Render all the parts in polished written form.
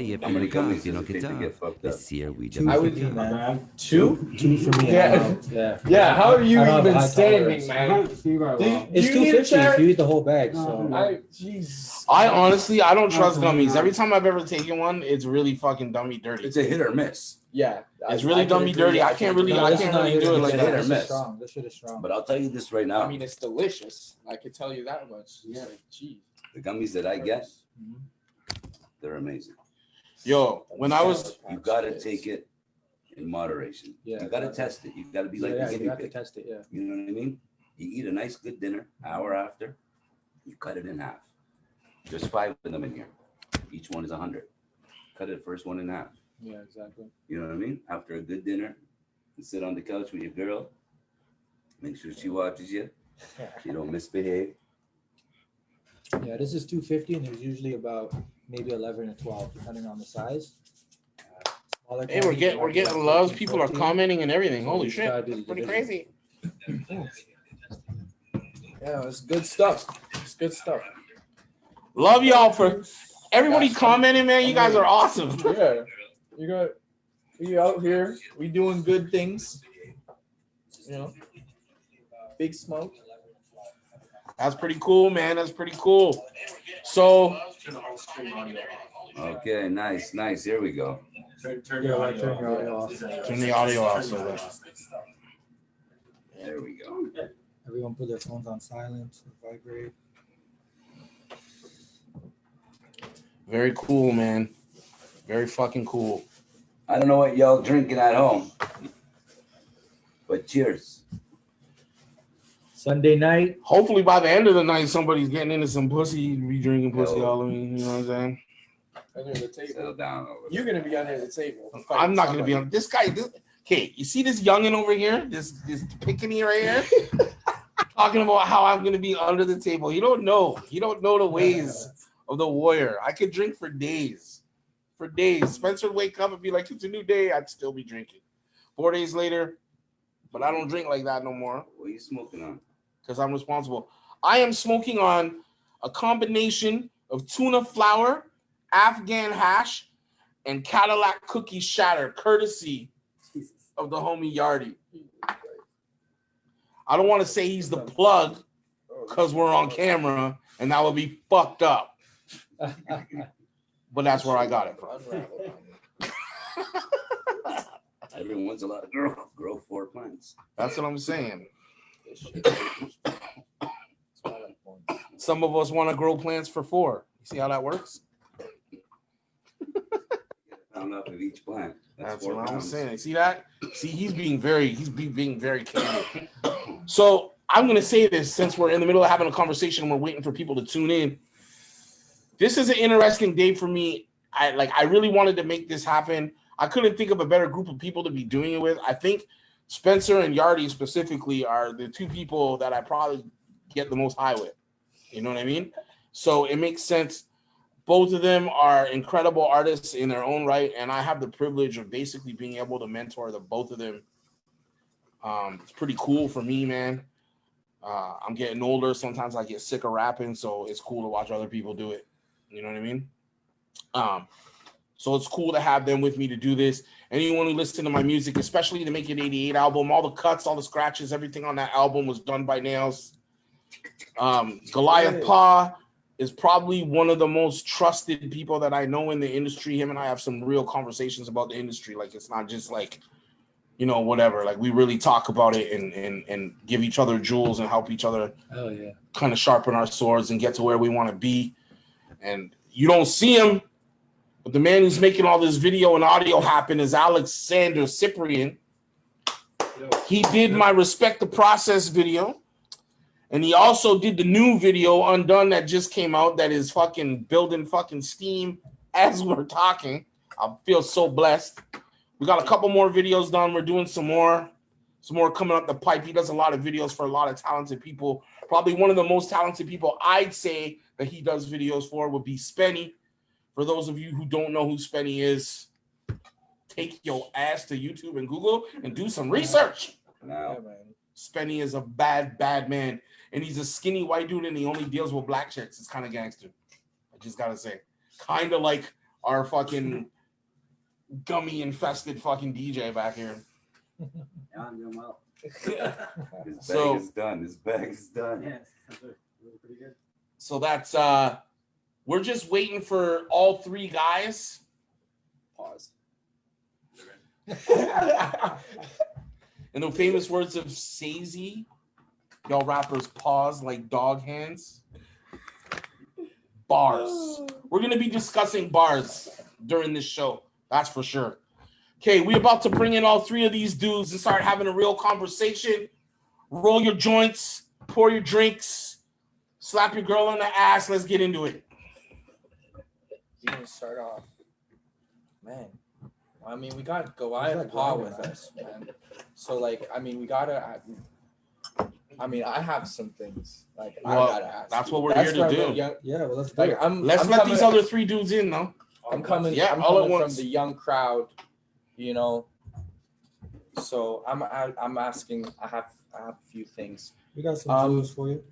Ehi, How many gummies fino does it che take to ta. get fucked up? Sia we I would do, man. Two for me. Yeah, how are you I don't have a even high standing, tolerance. man? It's $2.50 if you eat the whole bag. So I honestly, I don't trust gummies. Every time I've ever taken one, it's really fucking dummy dirty. It's a hit or miss. Yeah, it's really dummy dirty. I can't really do it like that. This is strong. This shit is strong. But I'll tell you this right now. I mean, it's delicious. I can tell you that much. Yeah, geez. The gummies that I get, they're amazing. Yo, when I was, you gotta take it in moderation. Yeah, you gotta test it. You gotta be like a guinea you have to pig. test it. Yeah. You know what I mean? You eat a nice good dinner, hour after, you cut it in half. There's 5 of them in here. Each one is 100. Cut it first one in half. Yeah, exactly. You know what I mean? After a good dinner, you sit on the couch with your girl. Make sure she watches you. You don't misbehave. Yeah, this is $2.50, and there's usually about maybe 11 or 12, depending on the size. Hey, we're getting loves. People are commenting and everything. Holy shit, that's pretty crazy. Yeah, it's good stuff. It's good stuff. Love y'all for everybody commenting, man. You guys are awesome. Yeah, we out here. We doing good things. You know, big smoke. That's pretty cool, man. That's pretty cool. So, okay, nice. Here we go. Turn the audio off. Turn the audio off. So that. There we go. Everyone put their phones on silent, vibrate. Very cool, man. Very fucking cool. I don't know what y'all drinking at home, but cheers. Sunday night. Hopefully by the end of the night, somebody's getting into some pussy, be drinking pussy all of me. You know what I'm saying? Under the table. Settle down over You're gonna be under the table. I'm not gonna be on this guy. Okay, you see this youngin over here? This pickney right here? Talking about how I'm gonna be under the table. You don't know. You don't know the ways of the warrior. I could drink for days. For days. Spencer would wake up and be like, it's a new day. I'd still be drinking. 4 days later, but I don't drink like that no more. What are you smoking on? Because I'm responsible. I am smoking on a combination of tuna flour, Afghan hash, and Cadillac cookie shatter, courtesy of the homie Yardy. I don't want to say he's the plug because we're on camera, and that would be fucked up. But that's where I got it from. Everyone's allowed to grow 4 plants. That's what I'm saying. Some of us want to grow plants for 4. You see how that works? Pound up of each plant. That's what I'm saying. See that? See, he's being very candid. So I'm gonna say this since we're in the middle of having a conversation and we're waiting for people to tune in. This is an interesting day for me. I really wanted to make this happen. I couldn't think of a better group of people to be doing it with. I think Spencer and Yardy specifically are the 2 people that I probably get the most high with. You know what I mean? So it makes sense. Both of them are incredible artists in their own right, and I have the privilege of basically being able to mentor the both of them. It's pretty cool for me, man. I'm getting older. Sometimes I get sick of rapping, so it's cool to watch other people do it. You know what I mean? So it's cool to have them with me to do this. Anyone who listens to my music, especially the Make It 88 album, all the cuts, all the scratches, everything on that album was done by Nails. Goliath Pa is probably one of the most trusted people that I know in the industry. Him and I have some real conversations about the industry. Like, it's not just like, you know, whatever. Like, we really talk about it and give each other jewels and help each other kind of sharpen our swords and get to where we want to be. And you don't see him, but the man who's making all this video and audio happen is Alexander Cyprian. He did my Respect the Process video. And he also did the new video, Undone, that just came out that is fucking building fucking steam as we're talking. I feel so blessed. We got a couple more videos done. We're doing some more coming up the pipe. He does a lot of videos for a lot of talented people. Probably one of the most talented people I'd say that he does videos for would be Spenny. For those of you who don't know who Spenny is, take your ass to YouTube and Google and do some research. Now, Spenny is a bad man. And he's a skinny white dude and he only deals with black chicks. It's kind of gangster. I just got to say. Kind of like our fucking gummy infested fucking DJ back here. Yeah, I'm doing well. His bag So- is done. His bag is done. Yeah, that's really pretty good. So that's we're just waiting for all three guys. Pause. In the famous words of Sazy, y'all rappers pause like dog hands. Bars. We're gonna be discussing bars during this show. That's for sure. Okay, we about to bring in all three of these dudes and start having a real conversation. Roll your joints, pour your drinks, slap your girl on the ass. Let's get into it. You gonna start off, man. I mean, we got Goliath Paw with us, man. So like, I mean, we gotta. I mean, I have some things like Well, I gotta ask. that's you. what we're here to from do. the young- Yeah, well, let's do like it. Let's I'm let coming, these other three dudes in, though. I'm coming. Yeah, I'm all at coming from once. the young crowd, you know. So I'm asking. I have a few things. We got some clues for you.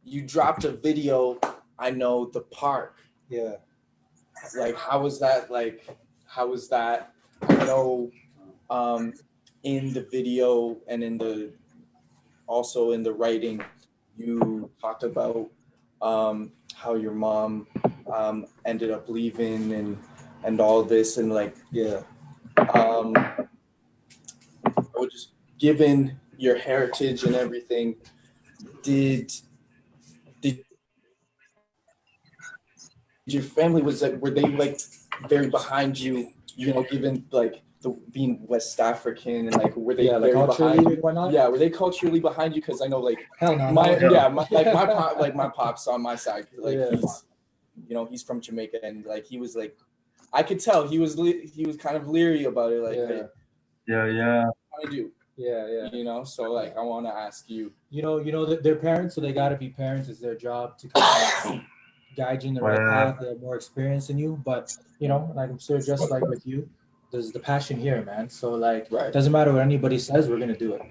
You dropped a video. I know the park. Yeah. Like, how was that? Like, how was that? I know, in the video and also in the writing, you talked about how your mom ended up leaving and all this, and like, Yeah. just given your heritage and everything, did your family, were they like very behind you, you know, given like the being West African, and like were they very behind you? and whatnot? Yeah, were they culturally behind you? Because I know like Hell no. my pops on my side, like Yeah. he's, you know, he's from Jamaica, and like he was like, I could tell he was kind of leery about it, like, Yeah. hey, Yeah. what do I do? Yeah. You know, so like I want to ask you. You know that they're parents, so they got to be parents. It's their job to kind of guide you in the right path. They have more experience than you, but you know, like I'm sure, just like with you, there's the passion here, man. So like, Right. it doesn't matter what anybody says, we're gonna do it,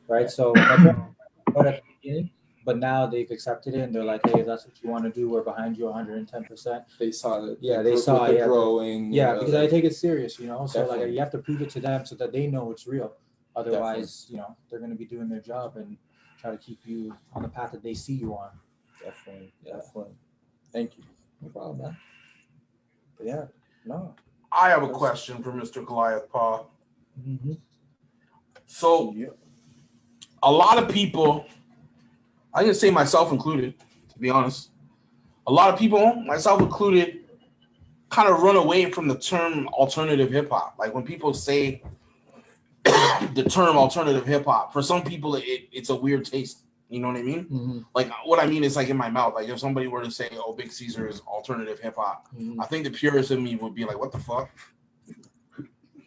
right? So my parents were at the beginning, but now they've accepted it, and they're like, hey, if that's what you want to do, we're behind you 110%. They saw that. Yeah, they saw the it, growing. Yeah, you know, because I take it serious, you know. So Definitely. like, you have to prove it to them so that they know it's real. Otherwise, you know, they're gonna be doing their job and try to keep you on the path that they see you on. Definitely. Thank you. No problem, man. But yeah, no. I have a question for Mr. Goliath Paw. Mm-hmm. So, a lot of people, I can say myself included, to be honest, a lot of people, myself included, kind of run away from the term alternative hip hop. Like when people say the term alternative hip hop, for some people it's a weird taste. You know what I mean? Mm-hmm. Like what I mean is like in my mouth. Like if somebody were to say, "Oh, Big Caesar is alternative hip hop," Mm-hmm. I think the purist in me would be like, "What the fuck?"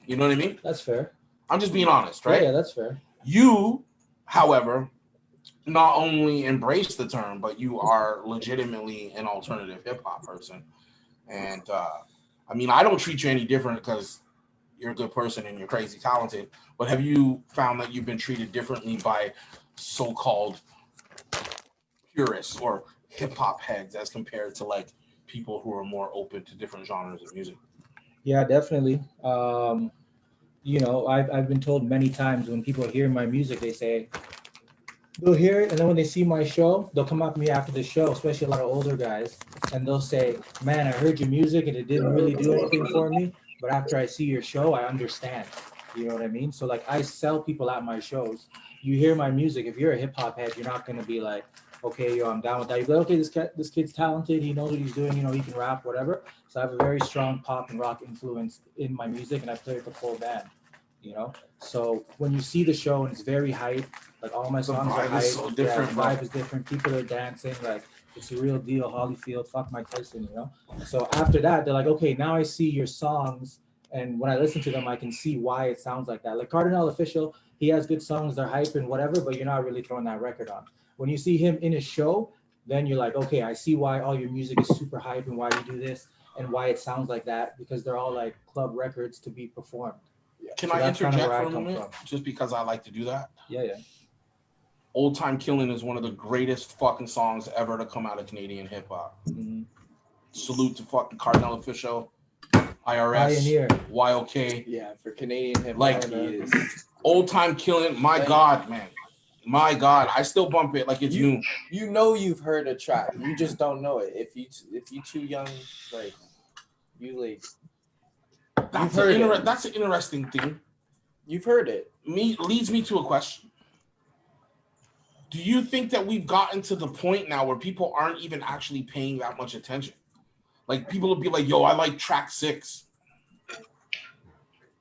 You know what I mean? That's fair. I'm just being honest, right? Yeah, that's fair. You, however, not only embrace the term, but you are legitimately an alternative hip hop person. And I mean, I don't treat you any different because you're a good person and you're crazy talented. But have you found that you've been treated differently by so-called purists or hip hop heads as compared to like people who are more open to different genres of music? Yeah, definitely. You know, I've been told many times when people hear my music, they say they'll hear it, and then when they see my show, they'll come up to me after the show, especially a lot of older guys, and they'll say, "Man, I heard your music and it didn't really do anything for me, but after I see your show, I understand." You know what I mean? So like, I sell people at my shows. You hear my music, if you're a hip hop head, you're not gonna be like, okay, yo, I'm down with that. You're like, okay, this kid's talented. He knows what he's doing. You know, he can rap, whatever. So I have a very strong pop and rock influence in my music, and I play with the full band. You know, so when you see the show and it's very hype, like all my songs are vibe hype. is so different, the bro. vibe is different. People are dancing, like it's a real deal. Holyfield, fuck Mike Tyson, you know. So after that, they're like, okay, now I see your songs, and when I listen to them, I can see why it sounds like that. Like Cardinal Official, he has good songs, they're hype and whatever, but you're not really throwing that record on. When you see him in a show, then you're like, okay, I see why all your music is super hype and why you do this and why it sounds like that, because they're all like club records to be performed. Can So I that's kinda interject where I for a come moment? from. Just because I like to do that. Yeah. Old Time Killing is one of the greatest fucking songs ever to come out of Canadian hip hop. Mm-hmm. Salute to fucking Cardinal Official. IRS, Pioneer. YOK. Yeah, for Canadian hip hop, Like, he is. Old time killing. My God, man. My God, I still bump it like it's new. You know you've heard a track, you just don't know it. If you too young, like you like. That's an interesting thing. You've heard it. Leads me to a question. Do you think that we've gotten to the point now where people aren't even actually paying that much attention? Like people will be like, "Yo, I like track 6."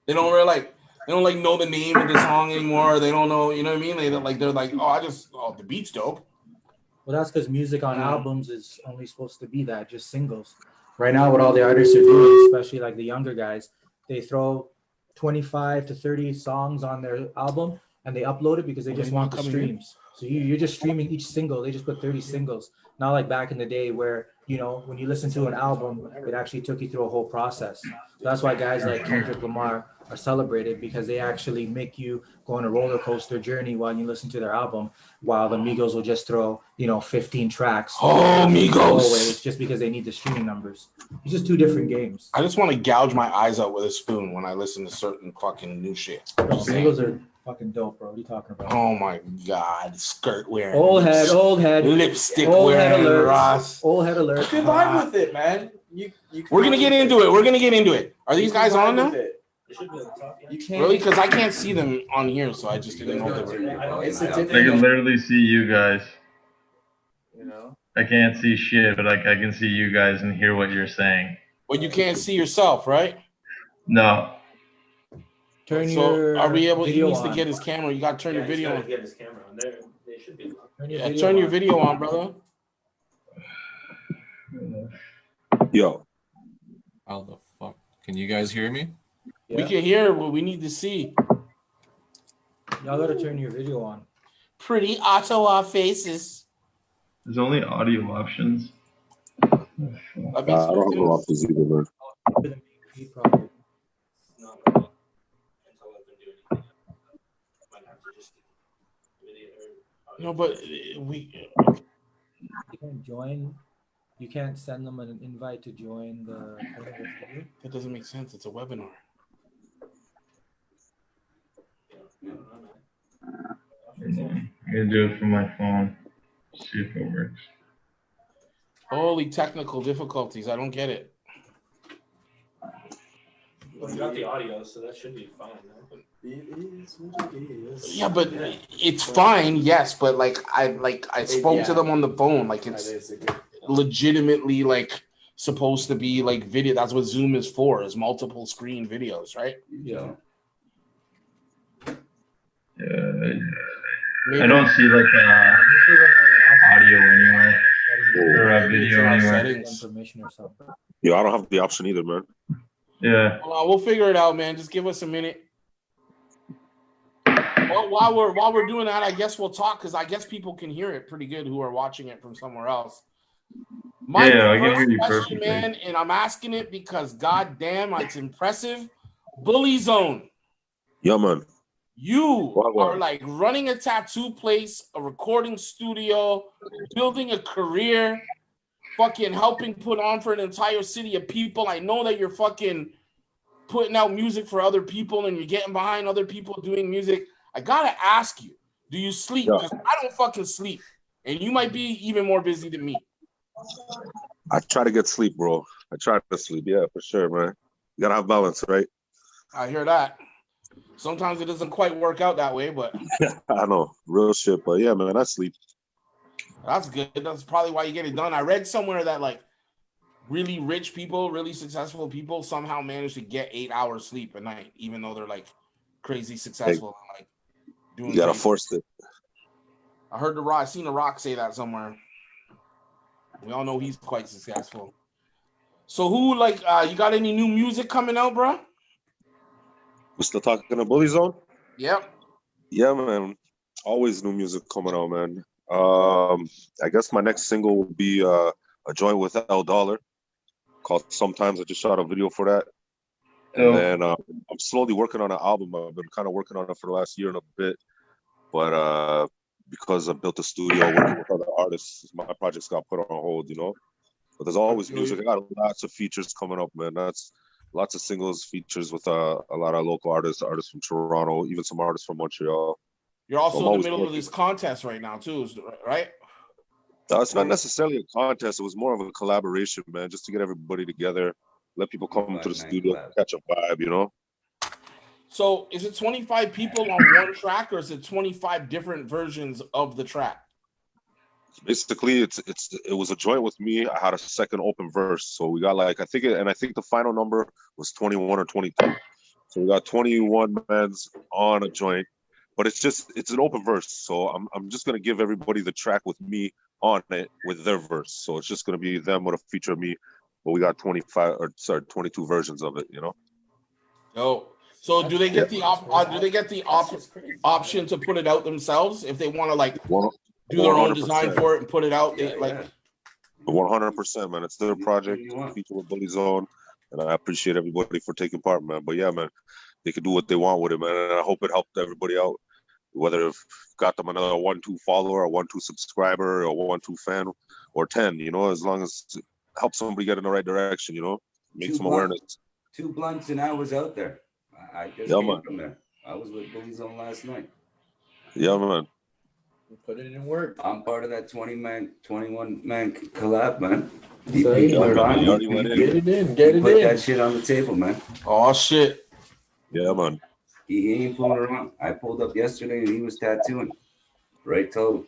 They don't really know the name of the song anymore. They don't know, you know what I mean? They're like, "Oh, the beat's dope." Well, that's because music on albums is only supposed to be that, just singles. Right now, what all the artists are doing, especially like the younger guys, they throw 25 to 30 songs on their album and they upload it because they just want the streams. So you're just streaming each single. They just put 30 singles. Not like back in the day where, you know, when you listen to an album, it actually took you through a whole process. So that's why guys like Kendrick Lamar are celebrated, because they actually make you go on a roller coaster journey while you listen to their album, while the Migos will just throw, 15 tracks. Oh, Migos! Just because they need the streaming numbers. It's just two different games. I just want to gouge my eyes out with a spoon when I listen to certain fucking new shit. Bro, Migos are fucking dope, bro. What are you talking about? Oh my God, skirt wearing, old head, lipstick old wearing, head alert, Ross. Old head alert. You can vibe with it, man. We're gonna get into it. We're gonna get into it. Are these guys on now? You can't Really? Because I can't see them on here, so I just didn't know they were. It's a I can different. literally see you guys. You know. I can't see shit, but I can see you guys and hear what you're saying. But you can't see yourself, right? No. Turn So your are we able? He video needs to on. get his camera. You gotta turn your video on. Get his camera on there. They should be. Turn your video on, brother. Yo. How the fuck? Can you guys hear me? Yeah. We can hear what we need to see. Y'all gotta turn your video on. Pretty Ottawa faces. There's only audio options. I don't have no options either, man. Probably. No, but we. You can't join. You can't send them an invite to join the. That doesn't make sense. It's a webinar. I'm gonna do it from my phone. See if it works. Holy technical difficulties. I don't get it. Well, you got the audio, so that should be fine. Huh? Yeah, but it's fine, yes, but I spoke to them on the phone. Like it's legitimately supposed to be video. That's what Zoom is for, is multiple screen videos, right? Yeah. I don't see audio anywhere or a video anywhere. Information or something. Yo, I don't have the option either, man. Yeah. Hold on, we'll figure it out, man. Just give us a minute. Well, while we're doing that, I guess we'll talk, because I guess people can hear it pretty good who are watching it from somewhere else. My I can hear you question, perfectly, man, and I'm asking it because goddamn, it's impressive. BullyZone. Yeah, man. You are running a tattoo place, a recording studio, building a career, fucking helping put on for an entire city of people. I know that you're fucking putting out music for other people and you're getting behind other people doing music. I gotta ask you, do you sleep? Because I don't fucking sleep. And you might be even more busy than me. I try to get sleep, bro. I try to sleep. Yeah, for sure, man. You gotta have balance, right? I hear that. Sometimes it doesn't quite work out that way, but I know, real shit. But yeah, man, I sleep. That's good. That's probably why you get it done. I read somewhere that really rich people, really successful people somehow manage to get 8 hours sleep a night, even though they're crazy successful. Hey, doing you gotta crazy. force it. I seen The Rock say that somewhere. We all know he's quite successful. So who you got any new music coming out, bro? We're still talking to BullyZone? Yep. Yeah, man. Always new music coming out, man. I guess my next single will be a joint with L Dollar called Sometimes. I just shot a video for that. And then I'm slowly working on an album. I've been kind of working on it for the last year and a bit. But because I built a studio working with other artists, my projects got put on hold, But there's always music. I got lots of features coming up, man. That's lots of singles, features with a lot of local artists from Toronto, even some artists from Montreal. You're So also I'm in the always middle of working. this contest right now too, right? It's not necessarily a contest. It was more of a collaboration, man, just to get everybody together, let people come to the studio, catch a vibe, you know? So is it 25 people on one track, or is it 25 different versions of the track? Basically, it was a joint with me. I had a second open verse, so we got like I think the final number was 21 or 22. So we got 21 mans on a joint, but it's an open verse. So I'm just gonna give everybody the track with me on it with their verse. So it's just gonna be them with a feature of me, but we got 22 versions of it, you know. Oh, so do they get the option to put it out themselves if they want to like do their own design for it and put it out? Yeah, like 100%, man. It's their project, feature with BullyZone, and I appreciate everybody for taking part, man. But yeah, man, they can do what they want with it, man. And I hope it helped everybody out, whether it got them another 1-2 follower, or 1-2 subscriber, or 1-2 fan, or 10. You know, as long as it helps somebody get in the right direction, you know, make some awareness. 2 blunts and I was out there. I just came from there. I was with BullyZone last night. Yeah, man. Put it in work. I'm part of that 21-man collab, man. So He put it on. Get it in. Put that shit on the table, man. Oh shit. Yeah, man. He ain't fooling around. I pulled up yesterday and he was tattooing right till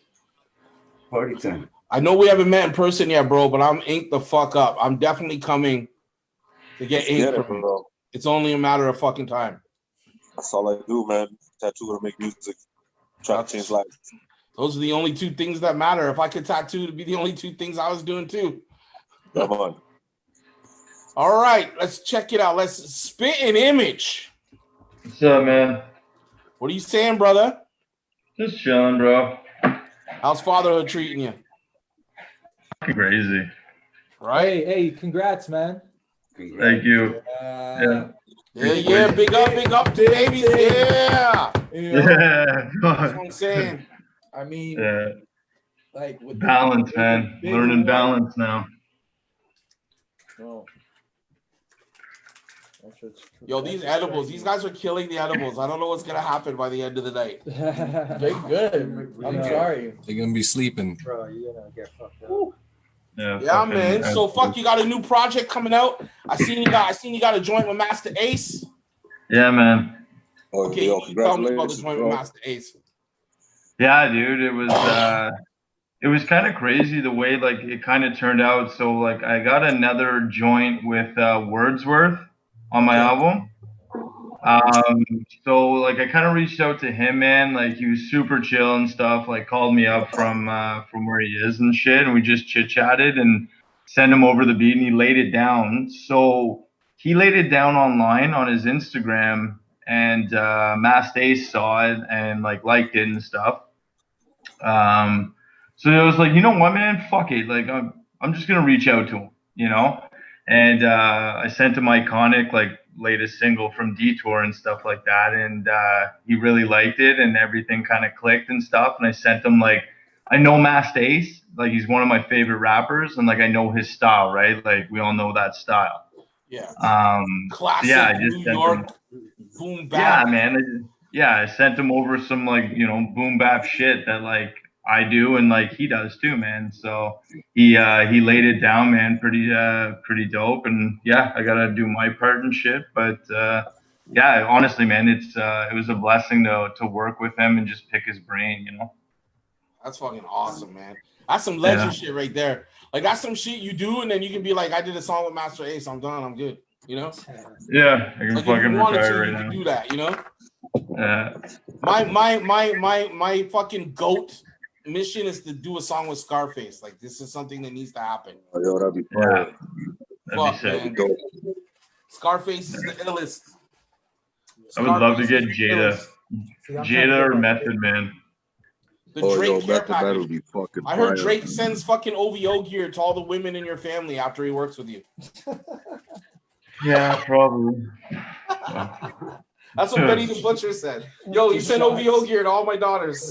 party time. I know we haven't met in person yet, bro, but I'm inked the fuck up. I'm definitely coming to get inked from you. It's only a matter of fucking time. That's all I do, man. Tattoo or make music. Try to change lives. Those are the only 2 things that matter. If I could tattoo, it'd be the only 2 things I was doing too. Come on. All right, let's check it out. Let's spit an image. What's up, man? What are you saying, brother? Just chilling, bro. How's fatherhood treating you? Crazy. Right? Hey, congrats, man. Thank you. Yeah, big up to babies. Yeah. Yeah. That's what I'm saying. I mean, like with balance, man. Learning balance now. Oh. Yo, these edibles, these guys are killing the edibles. I don't know what's gonna happen by the end of the night. They're good. I'm sorry. They're gonna be sleeping. Bro, you're gonna get fucked up. Yeah, man. So fuck, you got a new project coming out. I seen you got a joint with Master Ace. Yeah, man. Okay, tell me about the joint with Master Ace. Yeah, dude, it was kind of crazy the way like it kind of turned out. So like I got another joint with Wordsworth on my album. So like I kind of reached out to him, man. Like he was super chill and stuff. Like called me up from where he is and shit, and we just chit chatted and sent him over the beat, and he laid it down. So he laid it down online on his Instagram, and Master Ace saw it and like liked it and stuff. So it was like, you know what, man, fuck it. Like I'm just gonna reach out to him, you know. And I sent him Iconic, like latest single from Detour and stuff like that, and he really liked it, and everything kind of clicked and stuff. And I sent him like, I know Master Ace, like he's one of my favorite rappers, and like I know his style, right? Like we all know that style. Yeah. Classic. Yeah, I just New York boom bap. Yeah, man. I sent him over some like boom bap shit that like I do and like he does too, man. So he laid it down, man, pretty dope. And yeah, I gotta do my part and shit. But yeah, honestly, man, it was a blessing to work with him and just pick his brain, you know. That's fucking awesome, man. That's some legend shit right there. Like that's some shit you do, and then you can be like, I did a song with Master Ace. I'm done. I'm good. You know? Yeah, I can like fucking retire right you now. can do that, you know? Yeah. My fucking GOAT mission is to do a song with Scarface. Like this is something that needs to happen. Oh, yo, that'd be fun. Fuck, man. Scarface is the illest. I would love to get Jada or Method Man. The Drake care Method package. Man would be fucking I heard fire. Drake sends fucking OVO gear to all the women in your family after he works with you. Yeah, probably. That's what Benny the Butcher said. Yo, he sent OVO gear to all my daughters.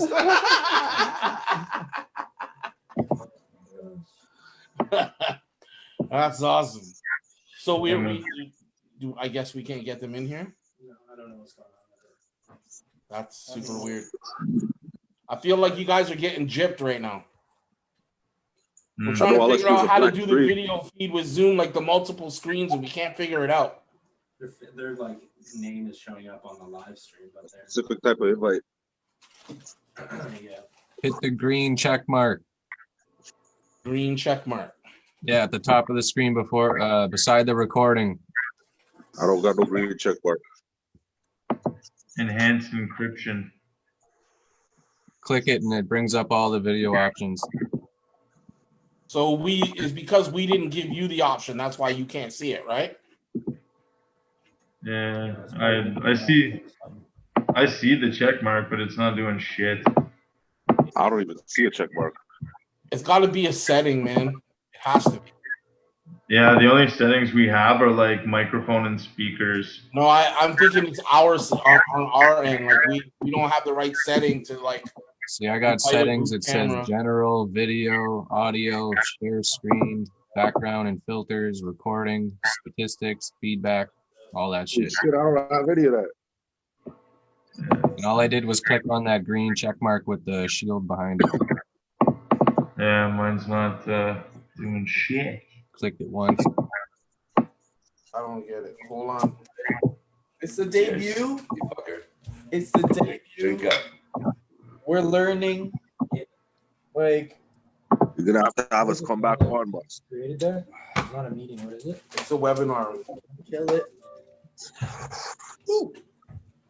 That's awesome. So do I guess we can't get them in here. No, I don't know what's going on with it. That's super weird. I feel like you guys are getting gypped right now. We're trying to figure out how to do the video feed with Zoom, like the multiple screens, and we can't figure it out. Their like name is showing up on the live stream, but they're Specific type of invite. yeah. Hit the green check mark. Green check mark. Yeah, at the top of the screen before, beside the recording. I don't got no green check mark. Enhanced encryption. Click it and it brings up all the video options. So it's because we didn't give you the option. That's why you can't see it, right? Yeah, I see the check mark, but it's not doing shit. I don't even see a check mark. It's got to be a setting, man. It has to be. Yeah, the only settings we have are like microphone and speakers. No, I'm thinking it's ours on our end. Like we don't have the right setting to like. See, I got settings. It says camera. general, video, audio, share screen, background and filters, recording, statistics, feedback, all that shit. Shit, I don't have any of that. And all I did was click on that green check mark with the shield behind it. Yeah, mine's not doing shit. Clicked it once. I don't get it. Hold on. It's the debut. You fucker. It's the debut. Drink up. We're learning. Like, You're gonna have to have us come back on, boss. Created there? It's not a meeting. What is it? It's a webinar. kill it. Ooh,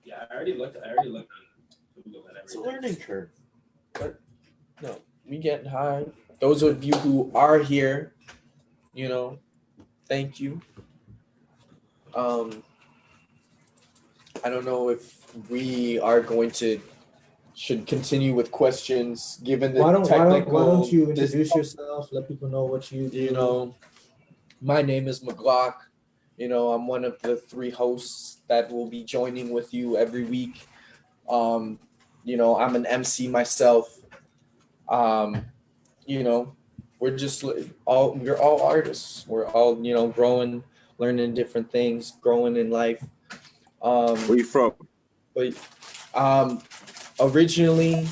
Yeah, I already looked. Google and it's a everything. learning curve. But no, we get high. Those of you who are here, you know, thank you. I don't know if we are going to should continue with questions given the Why technical. don't you introduce yourself? Let people know what you do. You know, my name is McGlock. You know, I'm one of the 3 hosts that will be joining with you every week. You know, I'm an MC myself. You know, we're all artists. We're all, you know, growing, learning different things, growing in life. Where you from? But originally,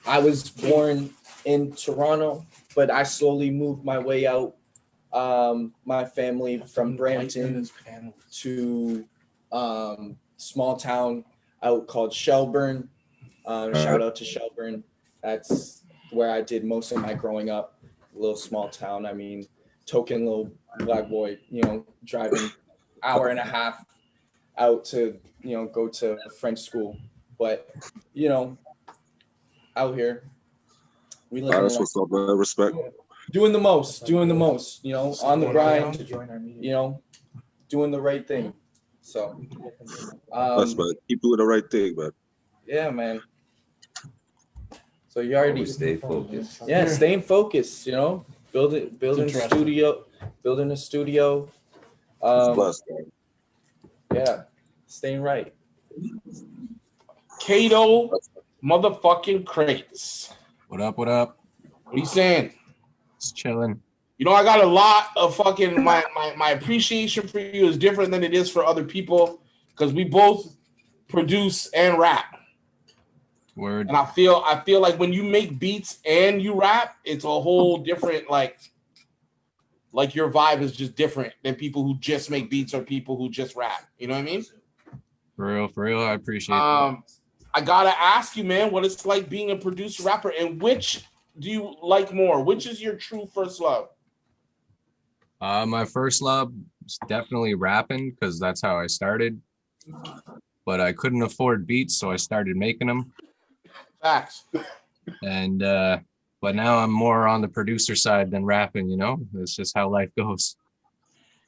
I was born in Toronto, but I slowly moved my way out. My family from Brampton to small town out called Shelburne. Shout out to Shelburne. That's where I did most of my growing up. A little small town. I mean, token little black boy, you know, driving hour and a half out to, you know, go to French school. But, you know, out here, we live. That's what's up, man. Respect. Doing the most, you know, on the grind, To join our meeting. you know, doing the right thing. So, That's man. Keep doing the right thing, man. yeah, man. So you already, Always stay focused. yeah, staying focused, you know, building a studio. Blessed, man. Yeah, staying right. Kado motherfucking crates. What up? What up? What are you saying? Just chilling. You know, I got a lot of fucking my appreciation for you is different than it is for other people because we both produce and rap. Word. And I feel like when you make beats and you rap, it's a whole different like your vibe is just different than people who just make beats or people who just rap. You know what I mean? For real, I appreciate it. I gotta ask you, man, what it's like being a producer rapper, and which do you like more? Which is your true first love? My first love is definitely rapping because that's how I started. But I couldn't afford beats, so I started making them. Facts. And but now I'm more on the producer side than rapping. You know, it's just how life goes.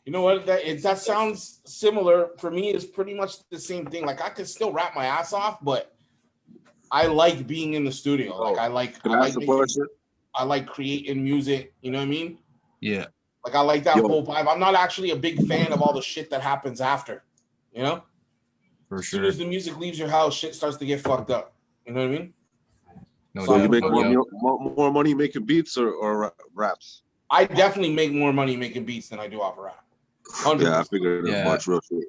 You know what? That sounds similar. For me, it's pretty much the same thing. Like I could still rap my ass off, but I like being in the studio. Like I like creating music. You know what I mean? Yeah. Like I like that whole vibe. I'm not actually a big fan of all the shit that happens after. You know? For as soon sure. as the music leaves your house, shit starts to get fucked up. You know what I mean? No So doubt, you make no doubt. more money making beats or raps? I definitely make more money making beats than I do off of rap. 100%. Yeah, I figured as Yeah. much, real shit.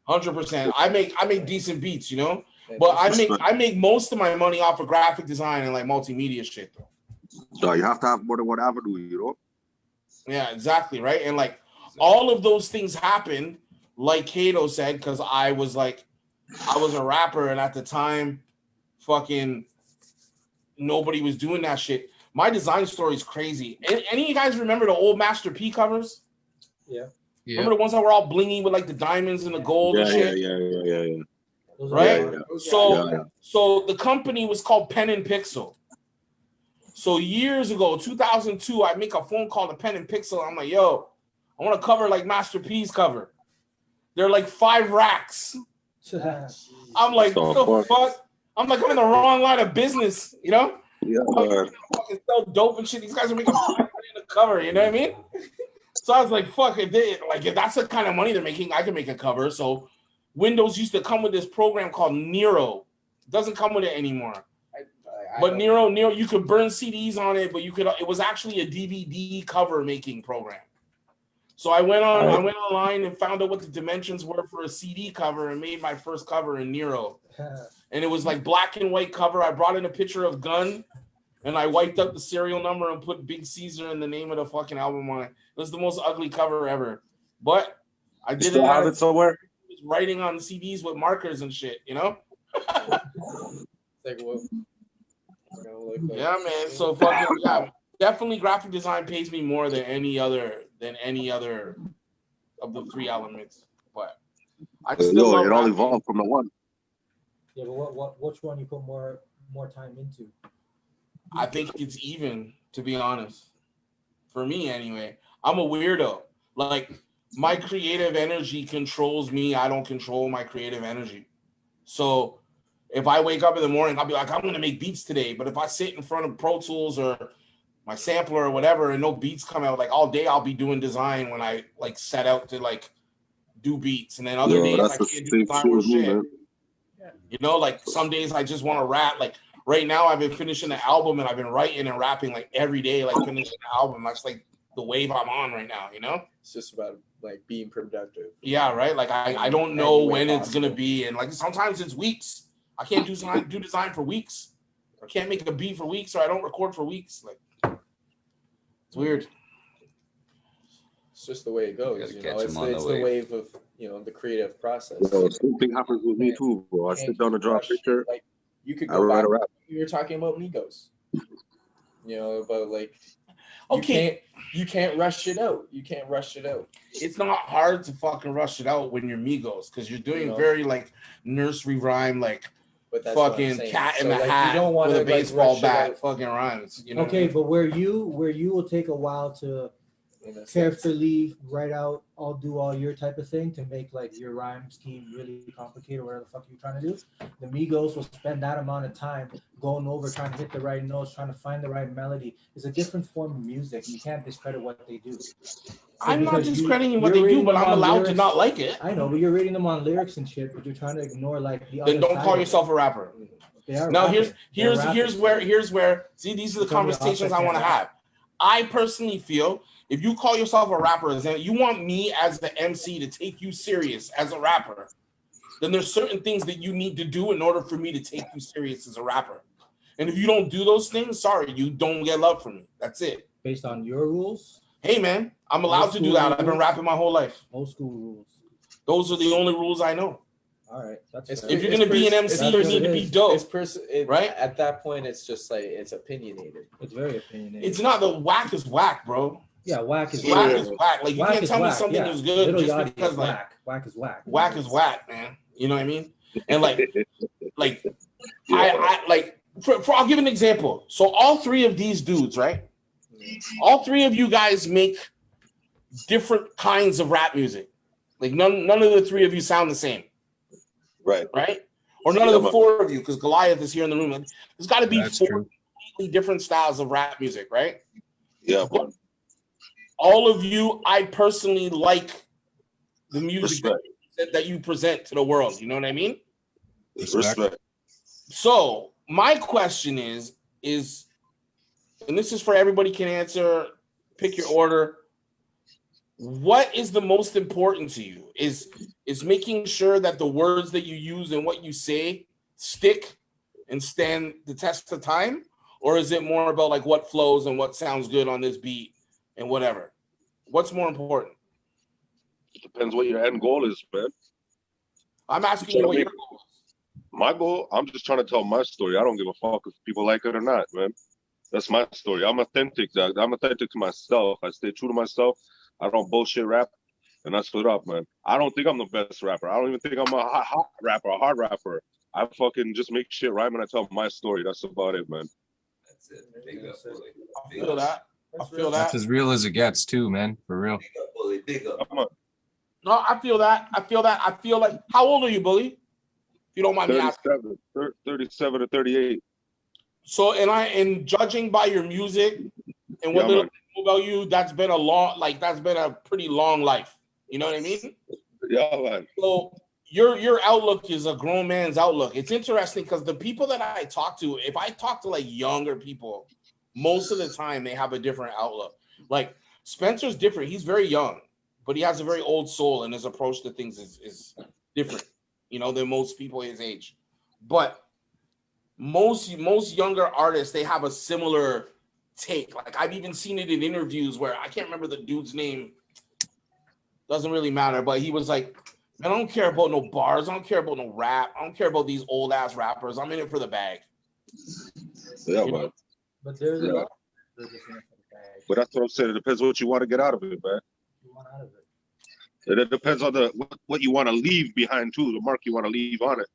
100%. I make decent beats, you know, but I make most of my money off of graphic design and like multimedia shit though. No, you have to have more than one avenue, you know. Yeah, exactly, right. And like all of those things happened, like Kado said, because I was a rapper, and at the time, fucking nobody was doing that shit. My design story is crazy. Any of you guys remember the old Master P covers? Yeah. Remember the ones that were all blingy with like the diamonds and the gold and shit? Yeah. Right? Yeah. So the company was called Pen and Pixel. So years ago, 2002, I make a phone call to Pen and Pixel. I'm like, yo, I want to cover like Master P's cover. They're like 5 racks. I'm like, what the fuck? I'm like, I'm in the wrong line of business, you know? Yeah. Fucking sell dope and shit. These guys are making 5 grand a cover, you know what I mean? So I was like, fuck it. If that's the kind of money they're making, I can make a cover. So Windows used to come with this program called Nero. It doesn't come with it anymore. But Nero, you could burn CDs on it, but it was actually a DVD cover making program. So I went online and found out what the dimensions were for a CD cover and made my first cover in Nero. And it was like black and white cover. I brought in a picture of Gun and I wiped up the serial number and put Big Caesar and the name of the fucking album on it. It was the most ugly cover ever. But I did still have it somewhere. Writing on CDs with markers and shit, you know? Yeah, man. So fucking yeah, definitely graphic design pays me more than any other of the 3 elements. But I still love it all rapping. evolved from the one. Yeah, but which one you put more time into? I think it's even, to be honest. For me anyway. I'm a weirdo. Like my creative energy controls me. I don't control my creative energy. So if I wake up in the morning, I'll be like, I'm gonna make beats today. But if I sit in front of Pro Tools or my sampler or whatever, and no beats come out, like all day I'll be doing design when I like set out to like do beats, and then other days I can't do design or shit. You know, like some days I just want to rap. Like right now, I've been finishing the album and I've been writing and rapping like every day, like finishing the album. That's like the wave I'm on right now. You know, it's just about like being productive. Yeah, right. Like I don't know when it's gonna be, and like sometimes it's weeks. I can't do design for weeks. I can't make a beat for weeks, or I don't record for weeks. Like it's weird. It's just the way it goes. You know, it's the wave of the creative process. The same thing happens with me too, bro. I sit down and draw a picture. Like you could go back. You were talking about Migos. You know, about like you can't rush it out. You can't rush it out. It's not hard to fucking rush it out when you're Migos because you're doing very like nursery rhyme like. Fucking cat in the hat you don't want with a baseball bat fucking rhymes. You know okay, but where you will take a while to carefully write out, do all your type of thing to make like your rhyme scheme really complicated or whatever the fuck you're trying to do. The Migos will spend that amount of time going over, trying to hit the right notes, trying to find the right melody. It's a different form of music. You can't discredit what they do. I'm not discrediting what they do, but I'm allowed to not like it. I know, but you're reading them on lyrics and shit, but you're trying to ignore like the other. Then don't call yourself a rapper. Now here's where see, these are the conversations I want to have. I personally feel if you call yourself a rapper, you want me as the MC to take you serious as a rapper, then there's certain things that you need to do in order for me to take you serious as a rapper. And if you don't do those things, sorry, you don't get love from me. That's it. Based on your rules? Hey, man, I'm allowed to do that. I've been rapping my whole life. Old school rules. Those are the only rules I know. All right. If you're going to be an MC, you need to be dope. Right? At that point, it's just like, it's opinionated. It's very opinionated. It's not the whack is whack, bro. Yeah, whack is whack. Whack is whack. Like, you can't tell me something is good Little just because, like, whack is whack. Whack is whack, man. You know what I mean? And, I'll give an example. So, all 3 of these dudes, right? All 3 of you guys make different kinds of rap music. Like, none of the 3 of you sound the same. Right. Or none of the 4 of you, because Goliath is here in the room. There's got to be 4 completely different styles of rap music, right? Yeah. But all of you, I personally like the music that you present to the world. You know what I mean? Respect. So my question is, and this is for everybody can answer, pick your order. What is the most important to you? Is is making sure that the words that you use and what you say stick and stand the test of time? Or is it more about like what flows and what sounds good on this beat and whatever? What's more important? It depends what your end goal is, man. I'm asking you what your goal is. My goal, I'm just trying to tell my story. I don't give a fuck if people like it or not, man. That's my story. I'm authentic, dog. I'm authentic to myself. I stay true to myself. I don't bullshit rap, and that's what up, man. I don't think I'm the best rapper. I don't even think I'm a hot rapper, a hard rapper. I fucking just make shit rhyme and I tell my story. That's about it, man. That's it. Big up, Bully. I feel that. I feel that. That's as real as it gets, too, man. For real. Big up, Bully. Big up. Come on. No, I feel that. I feel that. I feel like, how old are you, Bully? If you don't mind me asking. 37 or 38. So, and judging by your music and what little people about you, that's been a pretty long life. You know what I mean? Yeah, man. So your outlook is a grown man's outlook. It's interesting because the people that I talk to, if I talk to like younger people, most of the time they have a different outlook. Like Spencer's different. He's very young, but he has a very old soul, and his approach to things is different, you know, than most people his age. But most younger artists, they have a similar take. Like I've even seen it in interviews where I can't remember the dude's name. Doesn't really matter, but he was like, man, I don't care about no bars. I don't care about no rap. I don't care about these old ass rappers. I'm in it for the bag. Yeah, You know? man. But there's a Yeah. lot. They're just in it for the bag. But that's what I'm saying. It depends what you want to get out of it, man. You want out of it. And it depends on what you want to leave behind too, the mark you want to leave on it.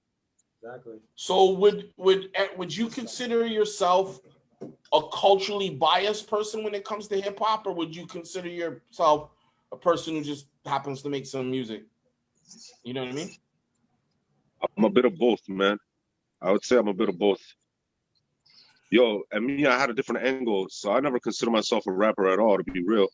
Exactly. So would you consider yourself a culturally biased person when it comes to hip hop, or would you consider yourself a person who just happens to make some music? You know what I mean? I'm a bit of both, man. I would say I'm a bit of both. Yo, and me, I had a different angle, so I never consider myself a rapper at all, to be real.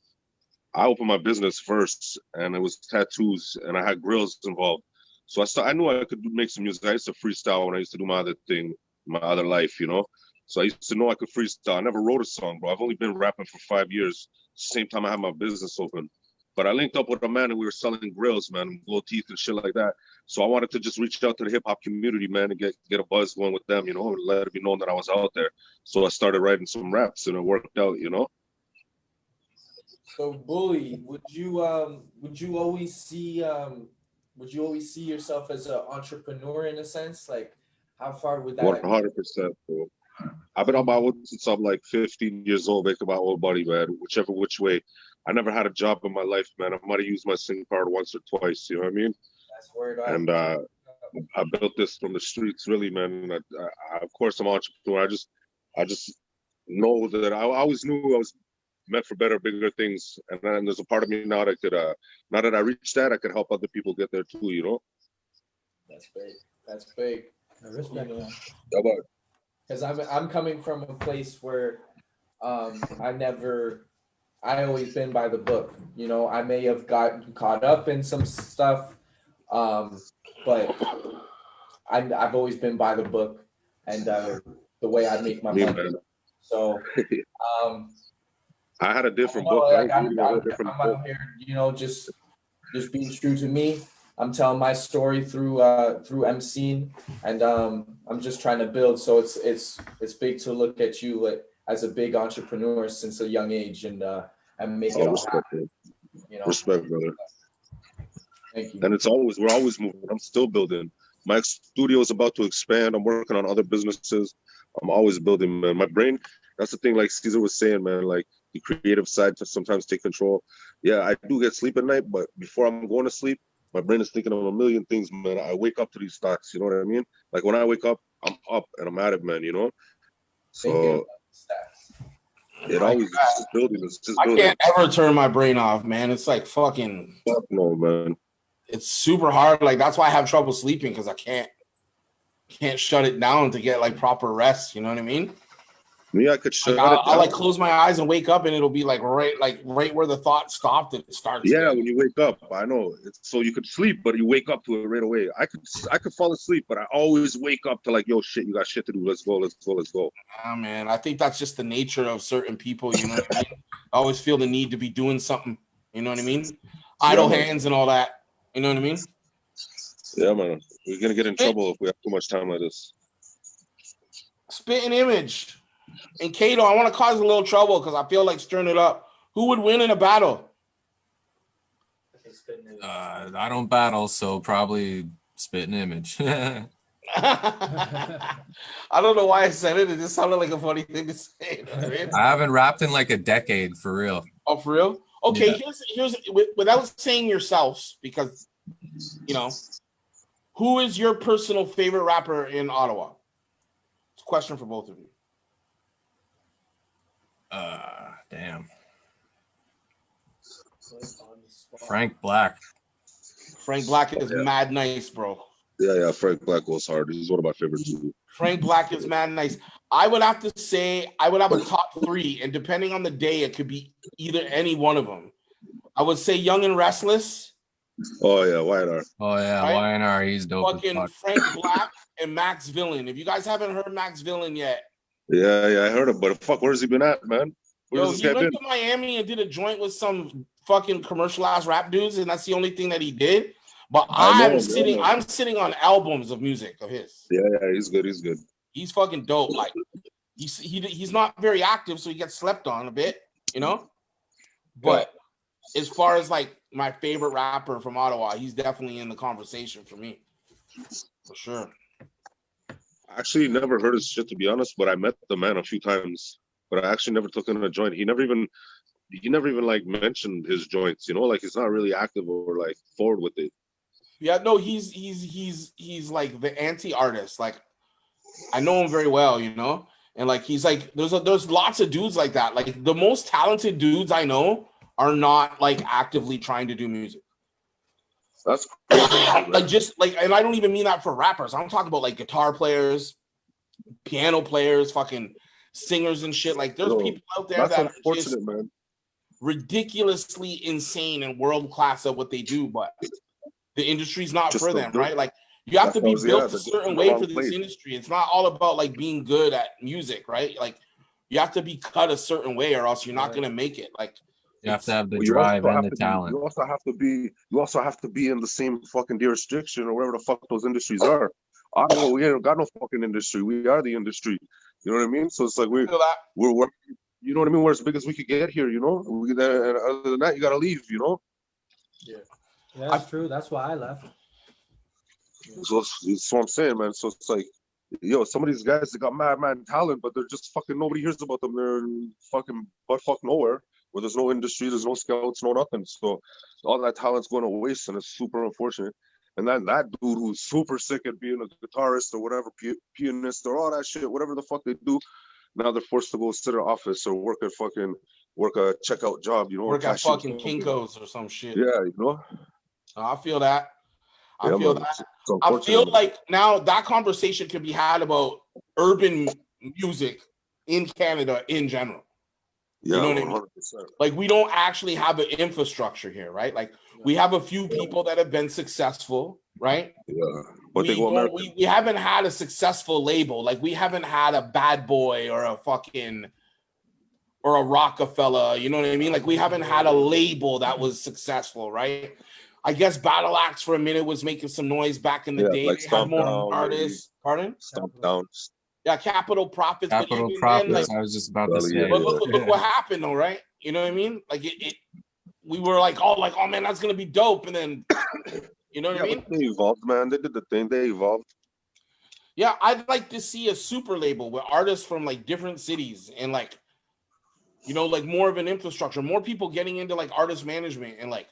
I opened my business first, and it was tattoos, and I had grills involved. So I knew I could make some music. I used to freestyle when I used to do my other thing, my other life, you know? So I used to know I could freestyle. I never wrote a song, bro. I've only been rapping for 5 years, same time I had my business open. But I linked up with a man and we were selling grills, man, gold teeth and shit like that. So I wanted to just reach out to the hip hop community, man, and get a buzz going with them, you know, and let it be known that I was out there. So I started writing some raps and it worked out, you know. So, Bully, would you always see yourself as an entrepreneur in a sense? Like, how far would that? 100%, bro. I've been on my own since I'm like 15 years old, making my own money, man. Which way. I never had a job in my life, man. I might have used my SIM card once or twice. You know what I mean? That's word. And I built this from the streets, really, man. And I of course, I'm an entrepreneur. I just know that I always knew I was meant for better, bigger things. And then there's a part of me now that could, now that I reached that, I could help other people get there too. You know? That's big. That's big. I respect that. How about? Because I'm coming from a place where I always been by the book. You know, I may have gotten caught up in some stuff, but I've always been by the book and the way I make my money. Man. So I had a different book. book. I'm out here, you know, just being true to me. I'm telling my story through MCing, and I'm just trying to build. So it's big to look at you as a big entrepreneur since a young age, and make it all happen. You know? Respect, brother. Thank you. And we're always moving. I'm still building. My studio is about to expand. I'm working on other businesses. I'm always building, man. My brain, that's the thing, like Caesar was saying, man, like the creative side to sometimes take control. Yeah, I do get sleep at night, but before I'm going to sleep, my brain is thinking of a million things, man. I wake up to these thoughts, you know what I mean? Like when I wake up, I'm up and I'm at it, man, you know? So it always just building. It's just building. I can't ever turn my brain off, man. It's like fucking. Fuck no, man. It's super hard. Like that's why I have trouble sleeping, because I can't shut it down to get like proper rest. You know what I mean? Me, I could shut it I'll down. like close my eyes and wake up, and it'll be like right where the thought stopped. It starts. Yeah, when you wake up, I know. So you could sleep, but you wake up to it right away. I could fall asleep, but I always wake up to like, yo, shit, you got shit to do. Let's go. Ah, man, I think that's just the nature of certain people. You know what I mean? I always feel the need to be doing something. You know what I mean? Idle hands and all that. You know what I mean? Yeah, man. We're gonna get in trouble if we have too much time like this. Spitting Image and Kado. I want to cause a little trouble because I feel like stirring it up. Who would win in a battle? I don't battle, so probably Spitting Image. I don't know why I said it. It just sounded like a funny thing to say. I haven't rapped in like a decade, for real. Oh, for real? Okay, Yeah. here's without saying yourselves, because you know, who is your personal favorite rapper in Ottawa? It's a question for both of you. Damn. Frank Black. Frank Black is mad nice, bro. Yeah, Frank Black goes hard. He's one of my favorite people. Frank Black is mad nice. I would have to say I would have a top 3, and depending on the day, it could be either any one of them. I would say Young and Restless. Oh yeah, YNR. Oh yeah, Right? YNR. He's dope. Fucking Frank Black and Max Villain. If you guys haven't heard Max Villain yet, Yeah, I heard him, but fuck, where's he been at, man? Where's this he guy went been? to Miami and did a joint with some fucking commercialized rap dudes, and that's the only thing that he did. But I'm sitting on albums of music of his. Yeah, he's good. He's good. He's fucking dope. Like he's not very active, so he gets slept on a bit, you know. But as far as like my favorite rapper from Ottawa, he's definitely in the conversation for me, for sure. I actually never heard his shit, to be honest, but I met the man a few times. But I actually never took him to a joint. He never even like mentioned his joints, you know, like he's not really active or like forward with it. Yeah, no, he's like the anti-artist. Like I know him very well, you know, and like he's like there's lots of dudes like that. Like the most talented dudes I know are not like actively trying to do music. That's like just like, and I don't even mean that for rappers. I'm talking about like guitar players, piano players, fucking singers and shit. Like there's people out there that are just man. ridiculously insane and world class at what they do, but the industry's not just for them, right? Like you have to be built a certain way for this industry. It's not all about like being good at music, right? Like you have to be cut a certain way or else you're not gonna make it. Like you have to have the drive and the talent. You also have to be in the same fucking jurisdiction or wherever the fuck those industries are. I don't know, we ain't got no fucking industry. We are the industry. You know what I mean? So it's like we're you know what I mean? We're as big as we could get here, you know? And other than that, you gotta leave, you know? Yeah, that's true. That's why I left. So that's what I'm saying, man. So it's like, yo, some of these guys, they got mad talent, but they're just fucking, nobody hears about them. They're fucking butt fuck nowhere, where there's no industry, there's no scouts, no nothing. So all that talent's going to waste, and it's super unfortunate. And then that dude who's super sick at being a guitarist or whatever, pianist or all that shit, whatever the fuck they do, now they're forced to go sit in an office or work a checkout job, you know? Work at fucking Kinko's or some shit. Yeah, you know? I feel that. I feel like now that conversation could be had about urban music in Canada in general. Yeah, you know what I mean? 100%. Like we don't actually have an infrastructure here, right? Like we have a few people that have been successful, right? Yeah, but we haven't had a successful label. Like we haven't had a Bad Boy or a Rockefeller. You know what I mean? Like we haven't had a label that was successful, right? I guess Battle Axe for a minute was making some noise back in the day. Like they had more artists. Pardon? Stomp Down. Yeah, Capital Profits. Capital Profits. I was just about to say. But look what happened, though, right? You know what I mean? Like we were like, oh man, that's gonna be dope, and then, you know what I mean? They evolved, man. They did the thing. They evolved. Yeah, I'd like to see a super label with artists from like different cities and like, you know, like more of an infrastructure, more people getting into like artist management and like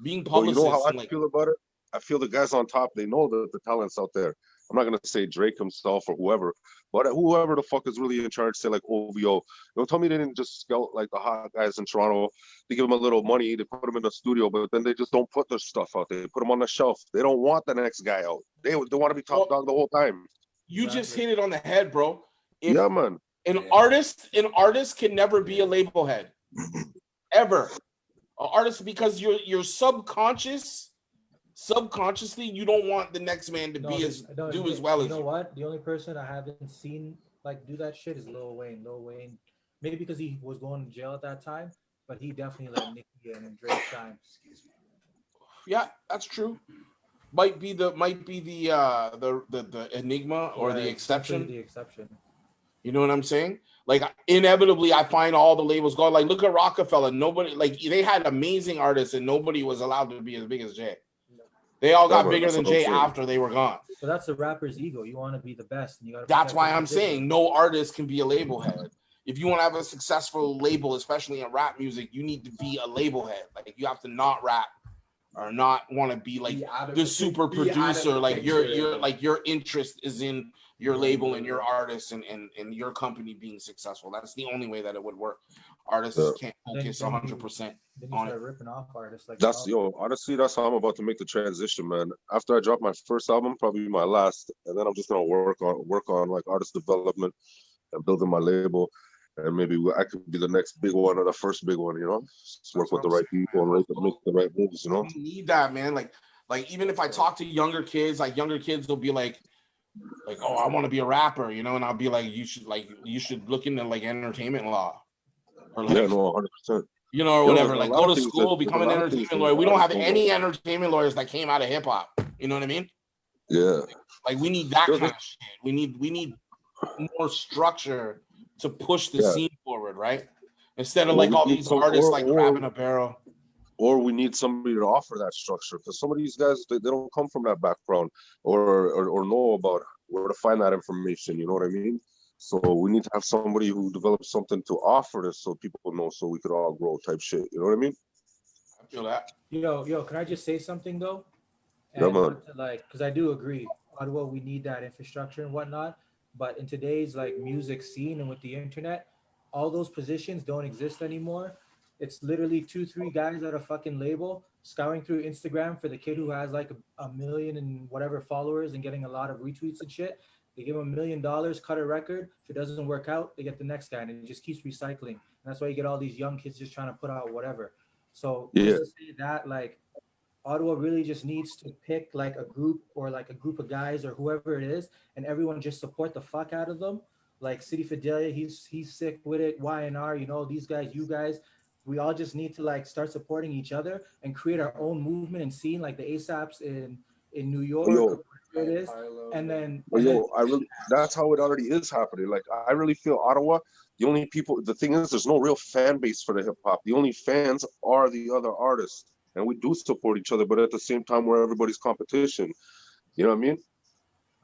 being publicists. You know how I like, feel about it? I feel the guys on top, they know that the talent's out there. I'm not gonna say Drake himself or whoever, but whoever the fuck is really in charge, say like OVO. Don't tell me they didn't just scout like the hot guys in Toronto. They give them a little money, they put them in the studio, but then they just don't put their stuff out there. They put them on the shelf. They don't want the next guy out. They want to be top dog the whole time. You just hit it on the head, bro. Yeah, man. An artist can never be a label head, ever. An artist, because you're subconsciously you don't want the next man to do as well as you know what? The only person I haven't seen like do that shit is Lil Wayne. Lil Wayne, maybe because he was going to jail at that time, but he definitely let Nicki and Drake shine. Yeah, that's true. might be the enigma or the Yeah, exception. The exception. You know what I'm saying? Like inevitably, I find all the labels go. Like look at Rockefeller. Nobody like they had amazing artists, and nobody was allowed to be as big as Jay. They all got bigger than Jay after they were gone. So that's the rapper's ego. You want to be the best, and you got to. That's why I'm saying no artist can be a label head. If you want to have a successful label, especially in rap music, you need to be a label head. Like you have to not rap or not want to be like the super producer. Like your interest is in your label and your artist and your company being successful. That's the only way that it would work. Artists can't focus 100% on it. Ripping off artists like that's honestly that's how I'm about to make the transition, man. After I drop my first album, probably my last, and then I'm just gonna work on like artist development and building my label, and maybe I could be the next big one or the first big one, you know. Just work with the right people and make the right moves, you know. You need that, man. Like even if I talk to younger kids, like younger kids will be like, oh, I want to be a rapper, you know, and I'll be like, you should look into like entertainment law, or like, yeah, no, 100%. You know, or whatever. Like go to school, become an entertainment lawyer. We don't have any entertainment lawyers that came out of hip hop. You know what I mean? Yeah. Like we need that kind of shit. We need more structure to push the scene forward, right? Instead of like all these artists like grabbing a barrel. Or we need somebody to offer that structure, because some of these guys they don't come from that background or know about where to find that information. You know what I mean? So we need to have somebody who develops something to offer this, so people know, so we could all grow, type shit. You know what I mean? I feel that. Yo, can I just say something though? And yeah, man. Like, because I do agree. Ottawa, we need that infrastructure and whatnot. But in today's like music scene and with the internet, all those positions don't exist anymore. It's literally 2-3 guys at a fucking label scouring through Instagram for the kid who has like a million and whatever followers and getting a lot of retweets and shit. They give him $1 million, cut a record. If it doesn't work out, they get the next guy, and it just keeps recycling. And that's why you get all these young kids just trying to put out whatever. So just to say that, like, Ottawa really just needs to pick like a group or like a group of guys or whoever it is, and everyone just support the fuck out of them. Like City Fidelia, he's sick with it. YNR, you know, these guys, you guys. We all just need to like start supporting each other and create our own movement and scene, like the ASAPs in New York. It is, and then that's how it already is happening. Like I really feel Ottawa, the thing is there's no real fan base for the hip hop. The only fans are the other artists, and we do support each other, but at the same time we're everybody's competition. You know what I mean?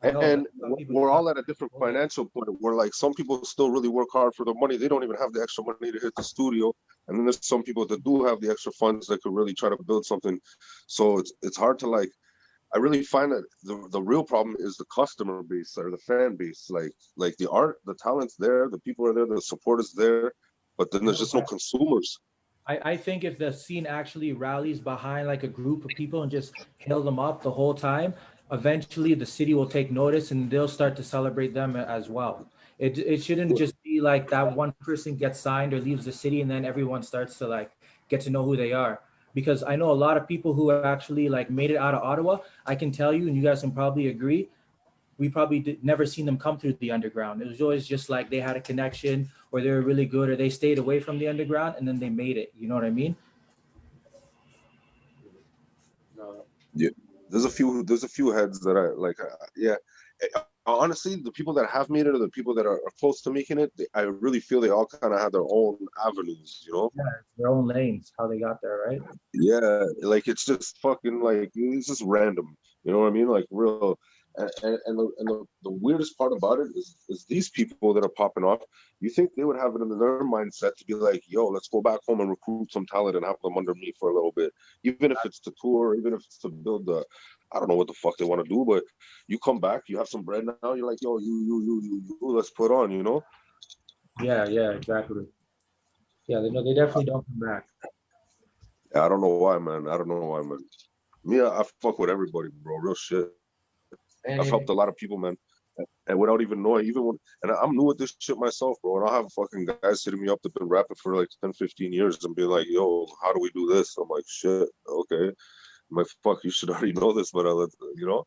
And we're all at a different financial point where like some people still really work hard for the money. They don't even have the extra money to hit the studio. And then there's some people that do have the extra funds that could really try to build something. So it's hard to like, I really find that the real problem is the customer base or the fan base. Like the art, the talent's there, the people are there, the support is there, but then there's just no consumers. I think if the scene actually rallies behind like a group of people and just hail them up the whole time, eventually the city will take notice and they'll start to celebrate them as well. It shouldn't just be like that one person gets signed or leaves the city and then everyone starts to like get to know who they are. Because I know a lot of people who actually like made it out of Ottawa. I can tell you, and you guys can probably agree, we probably never seen them come through the underground. It was always just like they had a connection or they were really good or they stayed away from the underground and then they made it. You know what I mean? Yeah, there's a few heads that I like. Yeah, honestly, the people that have made it or the people that are close to making it, I really feel they all kind of have their own avenues, you know? Yeah, their own lanes, how they got there, right? Yeah, like it's just fucking like it's just random, you know what I mean? Like real. And the weirdest part about it is these people that are popping off, you think they would have it in their mindset to be like, yo, let's go back home and recruit some talent and have them under me for a little bit, even if it's to tour, even if it's to build I don't know what the fuck they want to do, but you come back, you have some bread now, you're like, yo, you let's put on, you know? Yeah, exactly. Yeah, they definitely don't come back. Yeah, I don't know why, man. Me, I fuck with everybody, bro. Real shit. I've helped a lot of people, man, and without even knowing, and I'm new at this shit myself, bro, and I'll have fucking guys hitting me up that have been rapping for like 10, 15 years and be like, yo, how do we do this? I'm like, shit, okay. I'm like, fuck, you should already know this, but you know?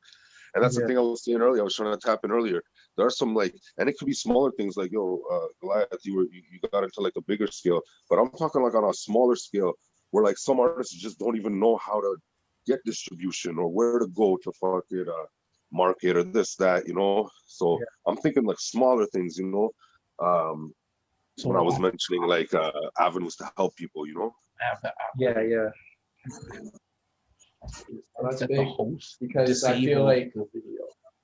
And that's the thing I was saying earlier. I was trying to tap in earlier. There are some like, and it could be smaller things like, yo, Goliath, you got into like a bigger scale, but I'm talking like on a smaller scale where like some artists just don't even know how to get distribution or where to go to fucking market or this, that, you know. So I'm thinking like smaller things, you know. When I was mentioning like avenues to help people, you know. Yeah. That's big because I feel like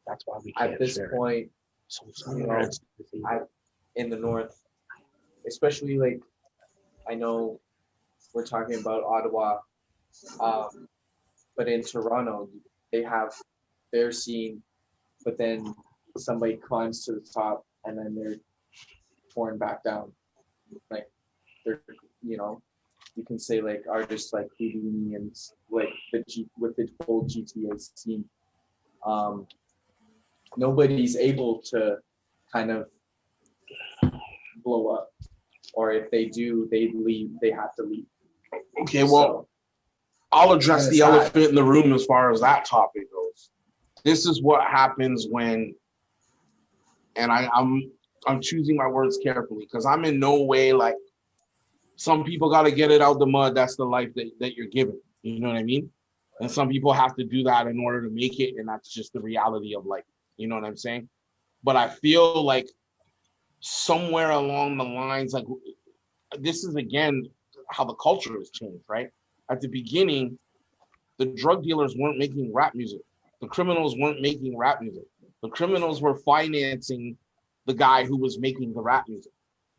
that's why we at this point, you know, in the north, especially like I know we're talking about Ottawa, but in Toronto they have their scene, but then somebody climbs to the top and then they're torn back down. Like they're, you know, you can say like artists like Houdini and like with the whole GTA scene. Nobody's able to kind of blow up, or if they do, they leave. They have to leave. Okay, well, I'll address the elephant in the room as far as that topic goes. This is what happens when, and I'm choosing my words carefully because I'm in no way like some people got to get it out the mud. That's the life that you're given. You know what I mean? And some people have to do that in order to make it, and that's just the reality of life. You know what I'm saying? But I feel like somewhere along the lines, like this is again how the culture has changed, right? At the beginning, the drug dealers weren't making rap music. The criminals weren't making rap music. The criminals were financing the guy who was making the rap music.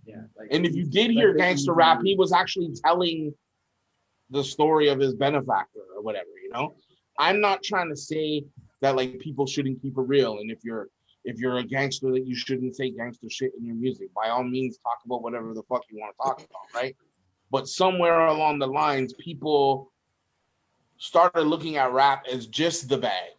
Yeah. And if you did hear gangster rap, he was actually telling the story of his benefactor or whatever, you know? I'm not trying to say that like people shouldn't keep it real. And if you're a gangster, that you shouldn't say gangster shit in your music. By all means, talk about whatever the fuck you want to talk about, right? But somewhere along the lines, people started looking at rap as just the bag.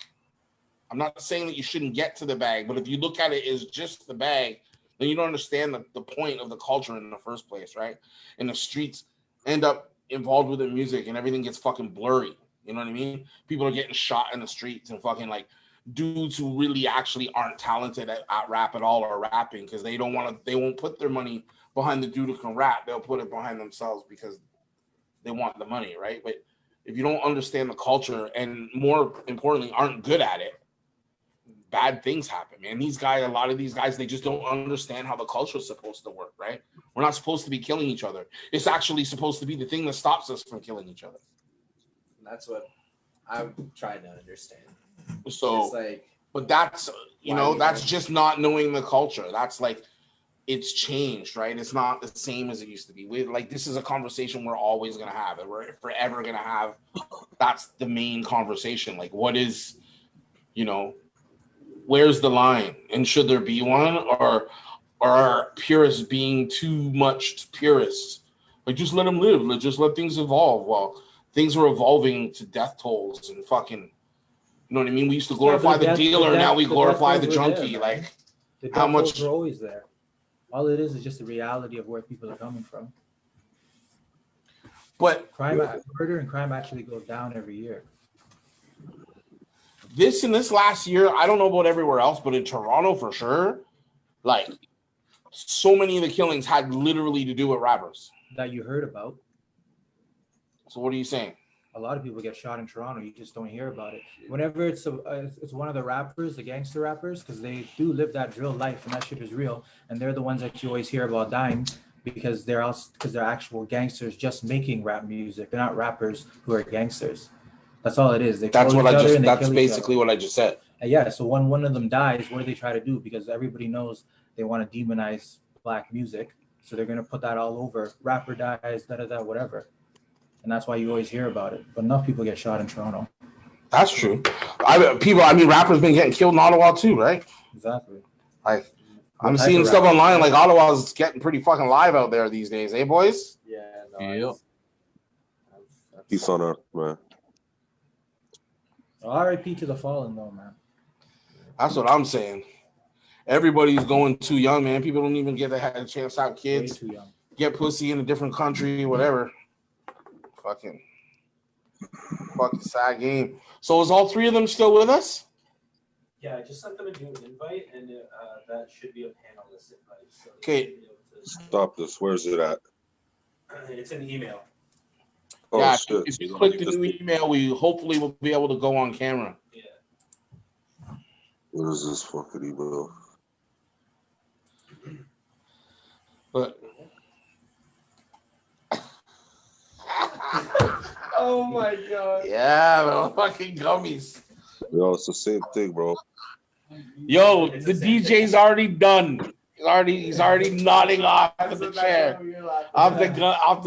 I'm not saying that you shouldn't get to the bag, but if you look at it as just the bag, then you don't understand the point of the culture in the first place, right? And the streets end up involved with the music and everything gets fucking blurry. You know what I mean? People are getting shot in the streets and fucking like dudes who really actually aren't talented at rap at all or rapping because they won't put their money behind the dude who can rap. They'll put it behind themselves because they want the money, right? But if you don't understand the culture and more importantly, aren't good at it, bad things happen, man. A lot of these guys, they just don't understand how the culture is supposed to work, right? We're not supposed to be killing each other. It's actually supposed to be the thing that stops us from killing each other. That's what I'm trying to understand. So, it's like, but that's, that's just not knowing the culture. That's like, it's changed, right? It's not the same as it used to be. This is a conversation we're always going to have, and we're forever going to have. That's the main conversation. Like, what is, where's the line? And should there be one? Or are purists being too much purists? Like, just let them live. Just let things evolve. Well, things are evolving to death tolls and fucking, you know what I mean? We used to glorify the dealer, now we glorify the junkie. The how much are always there. All it is just the reality of where people are coming from. But murder and crime actually goes down every year. This last year, I don't know about everywhere else, but in Toronto for sure, like so many of the killings had literally to do with rappers. That you heard about. So what are you saying? A lot of people get shot in Toronto. You just don't hear about it. Whenever it's one of the rappers, the gangster rappers, because they do live that drill life and that shit is real. And they're the ones that you always hear about dying because they're actual gangsters just making rap music. They're not rappers who are gangsters. That's all it is. That's basically what I just said. And yeah. So when one of them dies, what do they try to do? Because everybody knows they want to demonize black music. So they're going to put that all over. Rapper dies, whatever. And that's why you always hear about it. But enough people get shot in Toronto. That's true. Rappers been getting killed in Ottawa too, right? Exactly. Like, I'm seeing stuff online, like Ottawa's getting pretty fucking live out there these days, eh, boys? Yeah. Yep. Peace on earth, man. R.I.P. to the fallen, though, man. That's what I'm saying. Everybody's going too young, man. People don't even get a chance to have kids. Way too young. Get pussy in a different country, whatever. Fucking sad game. So is all three of them still with us? Yeah, I just sent them a new invite, and that should be a panelist invite. So okay. Stop this. Where's it at? It's an email. Oh yeah, shit. if you click the new email, we hopefully will be able to go on camera. Yeah. What is this fucking email? But Oh my god. yeah, man, fucking gummies. Yo, it's the same thing, bro. Yo, the DJ's already done. He's already nodding off the chair. Off the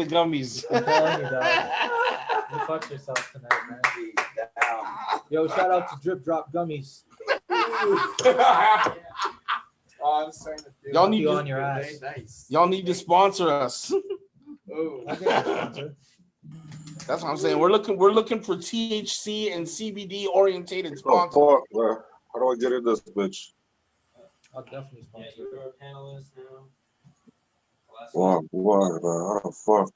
gummies. I'm telling you, dog. You fucked yourself tonight, man. Yo, shout out to Drip Drop Gummies. Oh, I'm starting to feel Y'all I'll need be to- on your ass. nice. Y'all need to sponsor us. Oh. I'll get you a sponsor. That's what I'm saying. We're looking for THC and CBD orientated Oh, sponsors. fuck, man. How do I get in this bitch? I'll definitely Yeah, sponsor. you're a panelist now. Last Fuck, why, man? How the fuck?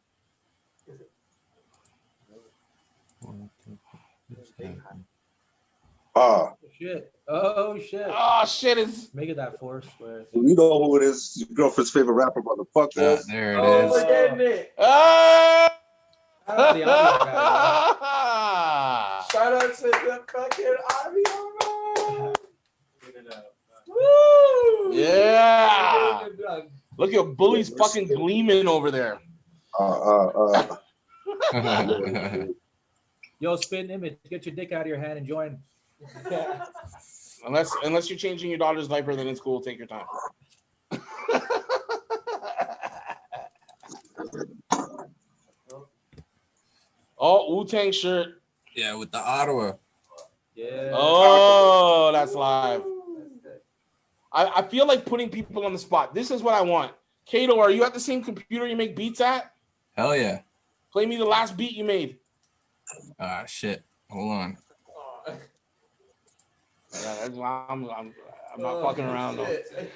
Ah, Oh shit. Oh shit. Oh shit! It's Make it that 4 square. you know who it is. Your girlfriend's favorite rapper, motherfucker. There it Oh, is. we're getting it. ah! Shout out to the audio guy, Shout out to the fucking audio, man. Figured it out. Woo! Yeah. Good. Look at Bully's fucking gleaming over there. Yo, Spin Image, get your dick out of your hand and join. Yeah. Unless you're changing your daughter's diaper, then it's cool. Take your time. Oh, Wu-Tang shirt. Yeah, with the Ottawa. Yeah. Oh, that's live. I feel like putting people on the spot. This is what I want. Kado, are you at the same computer you make beats at? Hell yeah. Play me the last beat you made. Ah, shit. Hold on. Yeah, I'm not fucking around though. Can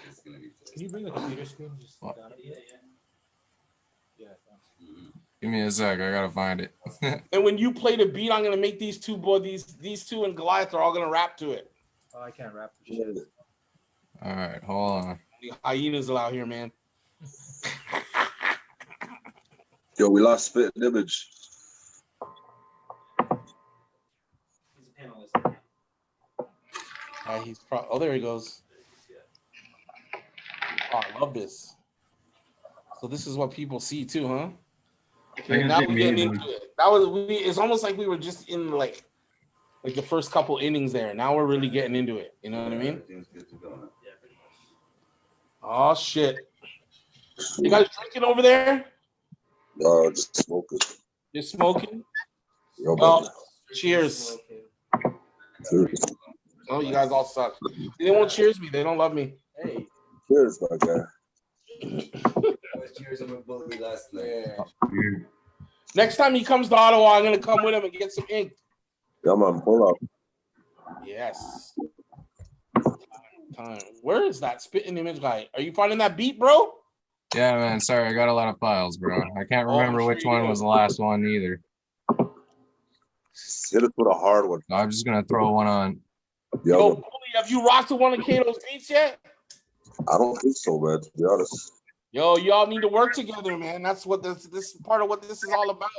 you bring the computer screen? Just What? down? Yeah. Yeah. Thanks. Give me a sec. I gotta find it. And when you play the beat, I'm gonna make these two and Goliath are all gonna rap to it. Oh, I can't rap for shit. All right, hold on. The hyenas out here, man. Yo, we lost Spitten Image. He's a panelist. Oh, there he goes. Oh, I love this. So this is what people see too, huh? Okay, now we're getting into it. It's almost like we were just in like the first couple innings there. Now we're really getting into it. You know what I mean? Everything's good to go now. Yeah, pretty much. Oh shit! You guys drinking over there? Just smoking. You're smoking? Yo, Oh, man. cheers! Cheers. Oh, you guys all suck. They won't cheers me. They don't love me. Hey. Cheers, my guy. I was cheersing with Bully last night. Yeah. Next time he comes to Ottawa, I'm gonna come with him and get some ink. Yeah, man, pull up. Yes. Time. Where is that Spitting Image guy? Are you finding that beat, bro? Yeah, man. Sorry, I got a lot of files, bro. I can't Oh, remember sure which you one do. was the last one either. Hit us with a hard one. I'm just gonna throw one on. Yeah, Yo, man. Bully, have you rocked to one of Kato's beats yet? I don't think so, man, to be honest. Yo, y'all need to work together, man. That's what this is part of what this is all about.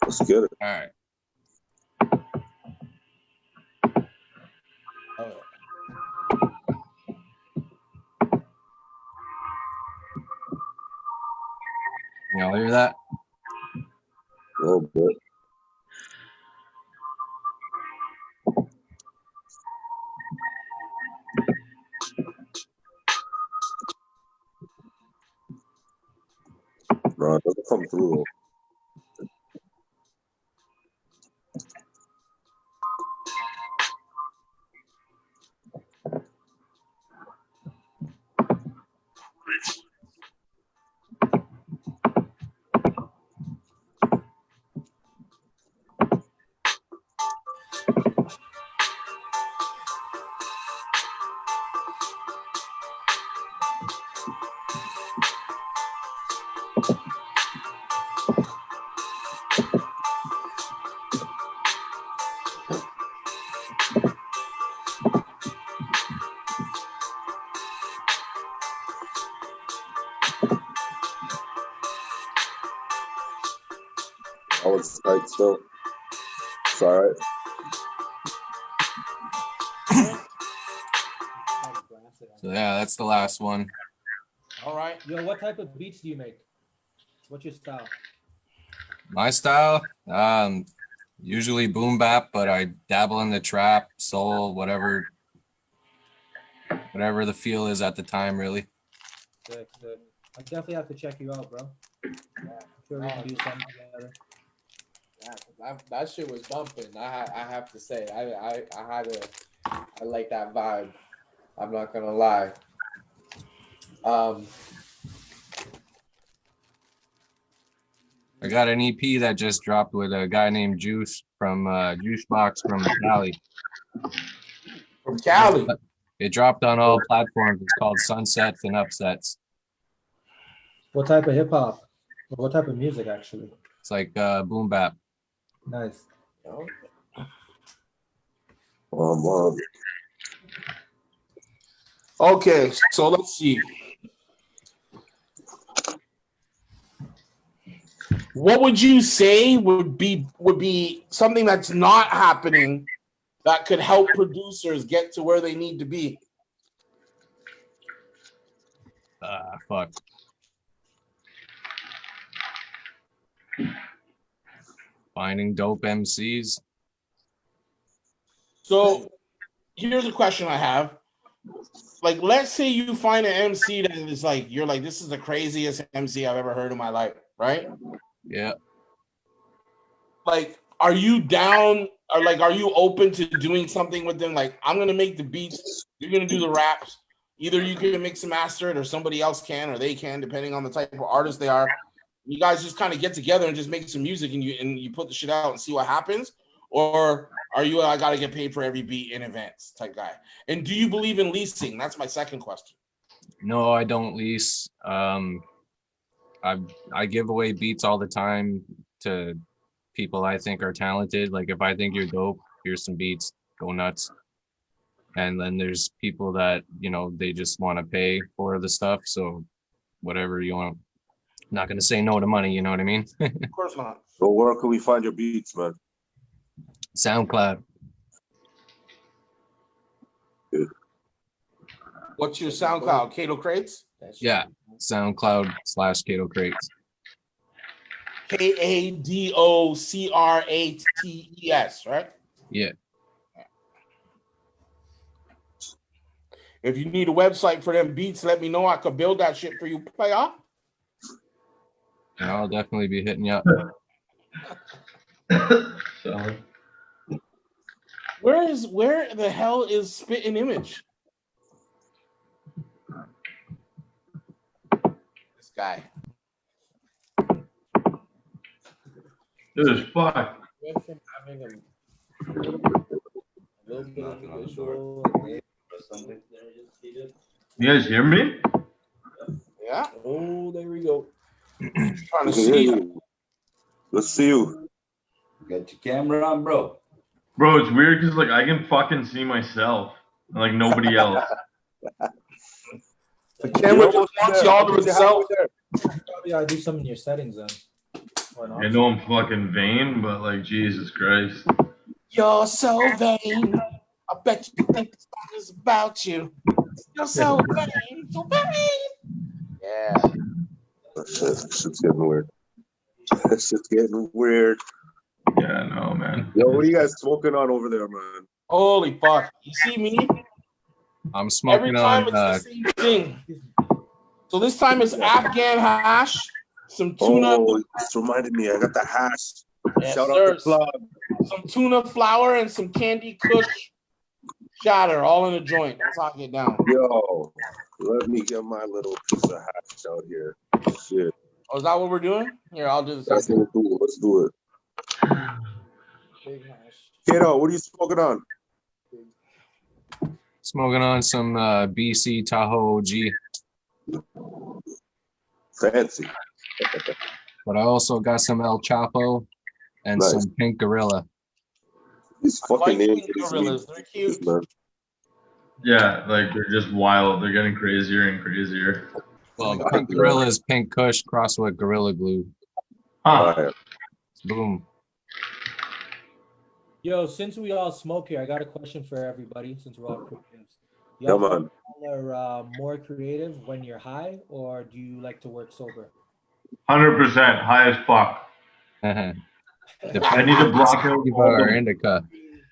Let's get it. All right. Y'all hear that? A little bit. No, it doesn't come through. Right, still. It's all right. So yeah, that's the last one. All right. Yo, what type of beats do you make? What's your style? My style, usually boom bap, but I dabble in the trap, soul, whatever the feel is at the time, really. Sick. I definitely have to check you out, bro. Yeah, I'm sure we can do something together. Yeah, that shit was bumping. I have to say, I like that vibe. I'm not gonna lie. I got an EP that just dropped with a guy named Juice from Juicebox from Cali. From Cali. It dropped on all platforms. It's called Sunsets and Upsets. What type of hip hop? Or what type of music, actually? It's like boom bap. Nice. Okay, so let's see. What would you say would be something that's not happening that could help producers get to where they need to be? Fuck. Finding dope MCs. So here's a question I have. Like, let's say you find an MC that is like, you're like, this is the craziest MC I've ever heard in my life, right? Yeah. Like, are you down, or like, are you open to doing something with them? Like, I'm gonna make the beats, you're gonna do the raps. Either you can mix and master it, or somebody else can, or they can, depending on the type of artist they are. You guys just kind of get together and just make some music, and you put the shit out and see what happens. Or are you I gotta get paid for every beat in advance type guy? And do you believe in leasing? That's my second question. No, I don't lease. I give away beats all the time to people I think are talented. Like, if I think you're dope, here's some beats, go nuts. And then there's people that, you know, they just want to pay for the stuff. So whatever you want. I'm not going to say no to money, you know what I mean? Of course not. So where can we find your beats, man? SoundCloud. What's your SoundCloud? Kado Crates? Yeah, SoundCloud/Kado Crates. KADOCRATES, right? Yeah. If you need a website for them beats, let me know. I could build that shit for you, player. I'll definitely be hitting you up. Sorry. Where the hell is Spitten Image? This guy. This is fuck. Went from having a little bit of visual. You guys hear me? Yeah. Oh, there we go. Trying to see you. Let's see you. Got your camera on, bro. Bro, it's weird because like I can fucking see myself, and, like nobody else. The camera just wants y'all to itself. Probably gotta do some in your settings then. Or not. I know I'm fucking vain, but like Jesus Christ. You're so vain. I bet you think the song is about you. You're so vain, so vain. Yeah. Shit's getting weird. Shit's getting weird. Yeah, no, man. Yo, what are you guys smoking on over there, man? Holy fuck. You see me? I'm Every smoking time on it's the same thing. So this time it's Afghan hash, some tuna. Oh, it's reminded me. I got the hash. Yes, Shout sir. out to Club. Some tuna flour and some candy kush shatter all in a joint. That's how I get down. Yo, let me get my little piece of hash out here. Shit. Oh, is that what we're doing? Here, I'll do this. That's what we'll do. Let's do it. Kado, what are you smoking on? Smoking on some BC Tahoe OG. Fancy. But I also got some El Chapo and Nice. some Pink Gorilla. These I fucking like names. pink gorillas. They're cute. Man. Yeah, like they're just wild. They're getting crazier and crazier. Well, Pink Gorilla is Pink Kush crossed with Gorilla Glue. Huh. Alright. Boom. Yo, since we all smoke here, I got a question for everybody. Since we're all creatives, Yeah, y'all man. are more creative when you're high, or do you like to work sober? 100% high as fuck. I need to Depends. block out People all are the indica.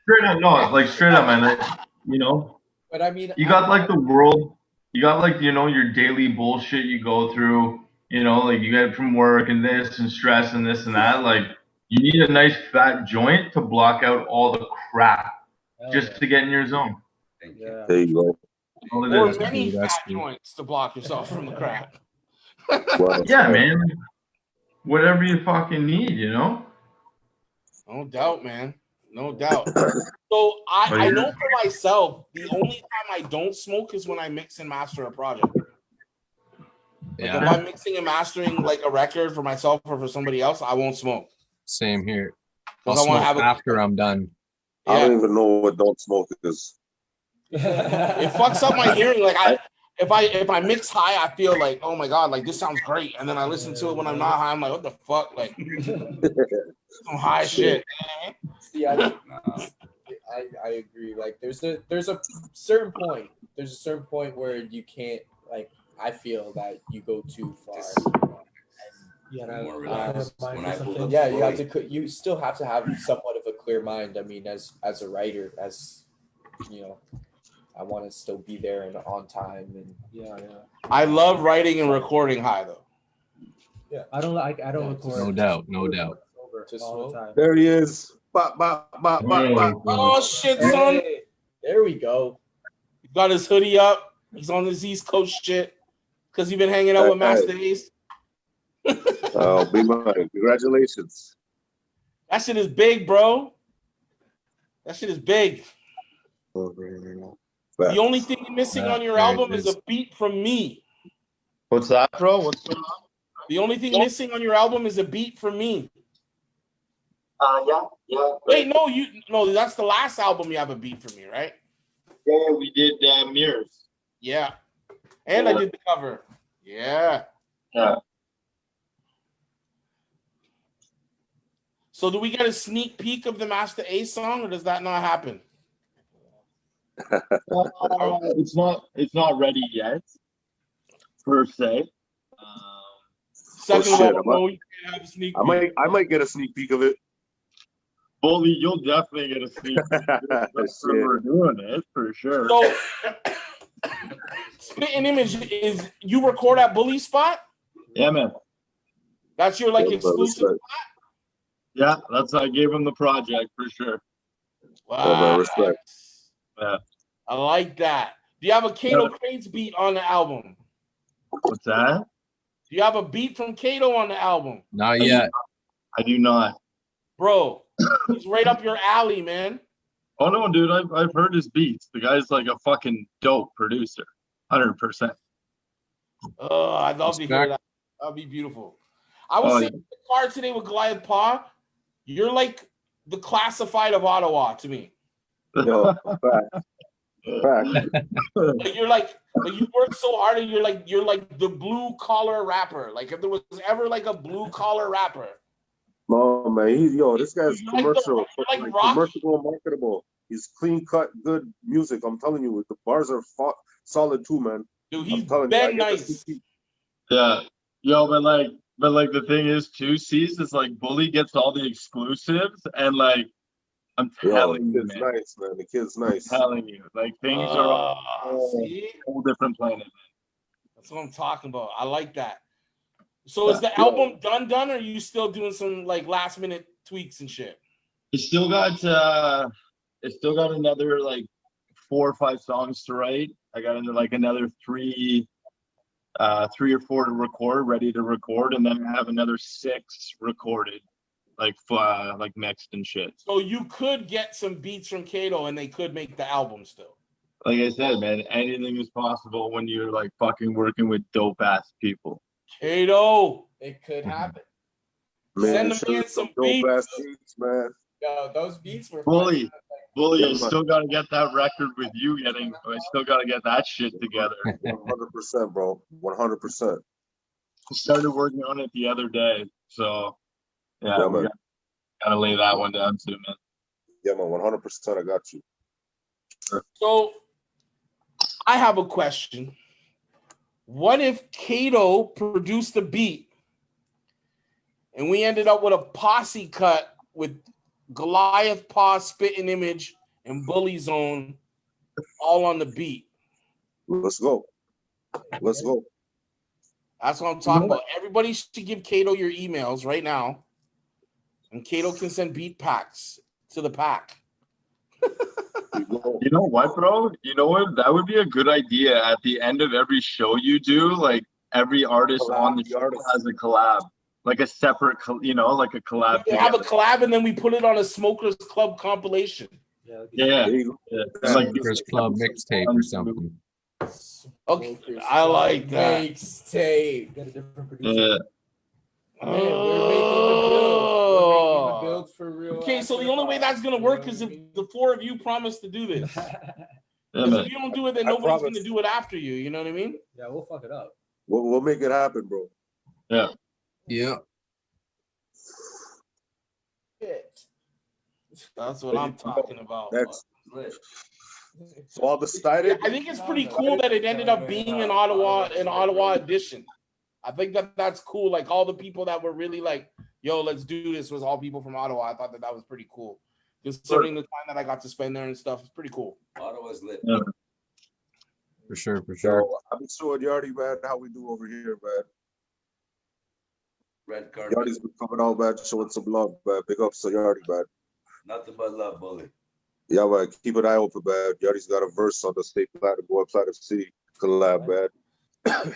straight up. No, like straight up, man. You know, But I mean, you got like the world. You got like your daily bullshit you go through. Like you get from work and this and stress and this and that. Like you need a nice fat joint to block out all the crap Hell just yeah. to get in your zone. Thank you. Yeah. There you go. All it Or is. many That's fat true. joints to block yourself from the crack. Well, Yeah, man. Whatever you fucking need. No doubt, man. No doubt. So I know for myself, the only time I don't smoke is when I mix and master a project. Like if Yeah, I'm mixing and mastering like a record for myself or for somebody else, I won't smoke. same here. I'll Because I want smoke to have a after I'm done. I yeah. don't even know what don't smoke is. It fucks up my hearing. Like if I mix high, I feel like, oh my god, like this sounds great. And then I listen to it when I'm not high, I'm like, what the fuck? Like some high shit. see, I agree. Like there's a certain point. There's a certain point where you can't, like, I feel that you go too far. Yeah, More relaxed. When I pulled up Yeah, you have slowly, to. You still have to have somewhat of a clear mind. I mean, as a writer, as you know, I want to still be there and on time. And yeah. I love writing and recording high though. yeah, I don't record. No doubt, no doubt. Sober Just all the smoke? time. There he is. Bop, bop, bop, bop, bop. Oh shit, son. Hey, there we go. He got his hoodie up. He's on his East Coast shit. Because you've been hanging out with Master Ace. Oh, big man. Congratulations. That shit is big, bro. That shit is big. The only thing missing on your there it album is is. a beat from me. What's that, bro? What's going on? The only thing missing on your album is a beat from me. Yeah. Wait, no, that's the last album you have a beat from me, right? Yeah, we did Mirrors. Yeah. And I did the cover. Yeah. Yeah. So do we get a sneak peek of the Master Ace song, or does that not happen? It's not ready yet, per se. Second Oh, shit, of all, no, you can't have a sneak I peek. might get a sneak peek of it. Bully, you'll definitely get a sneak peek. We're doing it for sure. So, Spitten Image is you record at Bully Spot? Yeah, man. That's your like Yeah, exclusive respect. spot? Yeah, I gave him the project for sure. Wow. Respect. Yeah. I like that. Do you have a Kado Crates beat on the album? What's that? Do you have a beat from Kado on the album? Not yet. I do not. Bro, he's right up your alley, man. Oh no, dude! I've heard his beats. The guy's like a fucking dope producer, 100%. Oh, I'd love to hear that. That'd be beautiful. I was sitting in the car today with Goliath Paw. You're like the classified of Ottawa to me. Yo, fact. Like you're like you work so hard, and you're like the blue collar rapper. Like if there was ever like a blue collar rapper. No, man. This guy's You're like commercial. you're like Rocky. Commercial and marketable. He's clean cut, good music. I'm telling you, the bars are solid too, man. Dude, he's been nice. Yeah, yo, but like the thing is too, C's is like Bully gets all the exclusives, and like I'm telling you, the kid's man. nice, man. The kid's nice. I'm telling you, like things are See? a whole different planet. That's what I'm talking about. I like that. So is the album done, or are you still doing some like last minute tweaks and shit? It's still got another like 4 or 5 songs to write. I got another 3 or 4 to record, ready to record, and then I have another 6 recorded, like mixed and shit. So you could get some beats from Kado and they could make the album still. Like I said, man, anything is possible when you're like fucking working with dope ass people. Kado, it could happen. Man, send me in some dope ass beats. beats, man. Yo, those beats were Bully, Yeah, I still gotta get that record with you getting. I still gotta get that shit together. 100%, bro. 100%. I started working on it the other day, so yeah, man. gotta lay that one down too, man. Yeah, man, 100%. I got you. So I have a question. What if Kado produced a beat and we ended up with a posse cut with Goliath, Paw, Spitten Image, and BullyZone all on the beat? Let's go. Let's go. That's what I'm talking about. Everybody should give Kado your emails right now, and Kado can send beat packs to the pack. You know what, bro? You know what? That would be a good idea. At the end of every show you do, like every artist on the show has a collab, like a separate, like a collab. We have a collab, and then we put it on a Smokerz Klubb compilation. Yeah. Smokerz Klubb mixtape or something. Okay, I like that. Mixtape. Yeah. Man, we're making the build. We're making the build for real. Okay, so the only way that's gonna work is if the four of you promise to do this. Because if you don't do it, then nobody's gonna do it after you. You know what I mean? Yeah, we'll fuck it up. We'll make it happen, bro. Yeah. Yeah. That's what I'm talking about. That's so all decided. I think it's pretty cool that it ended up being an Ottawa edition. I think that's cool. Like all the people that were really like, "Yo, let's do this," was all people from Ottawa. I thought that was pretty cool. Considering the time that I got to spend there and stuff, it's pretty cool. Ottawa's lit. Yeah. For sure, for sure. So, I'm sure Yardy, man, how we do over here, man. Red carpet. Yardy's been coming out, man, showing some love, man. Big ups to Yardy, man. Nothing but love, Bully. Yeah, man, keep an eye open, man. Yardy's got a verse on the State Platinum, Boy Platinum City collab, man.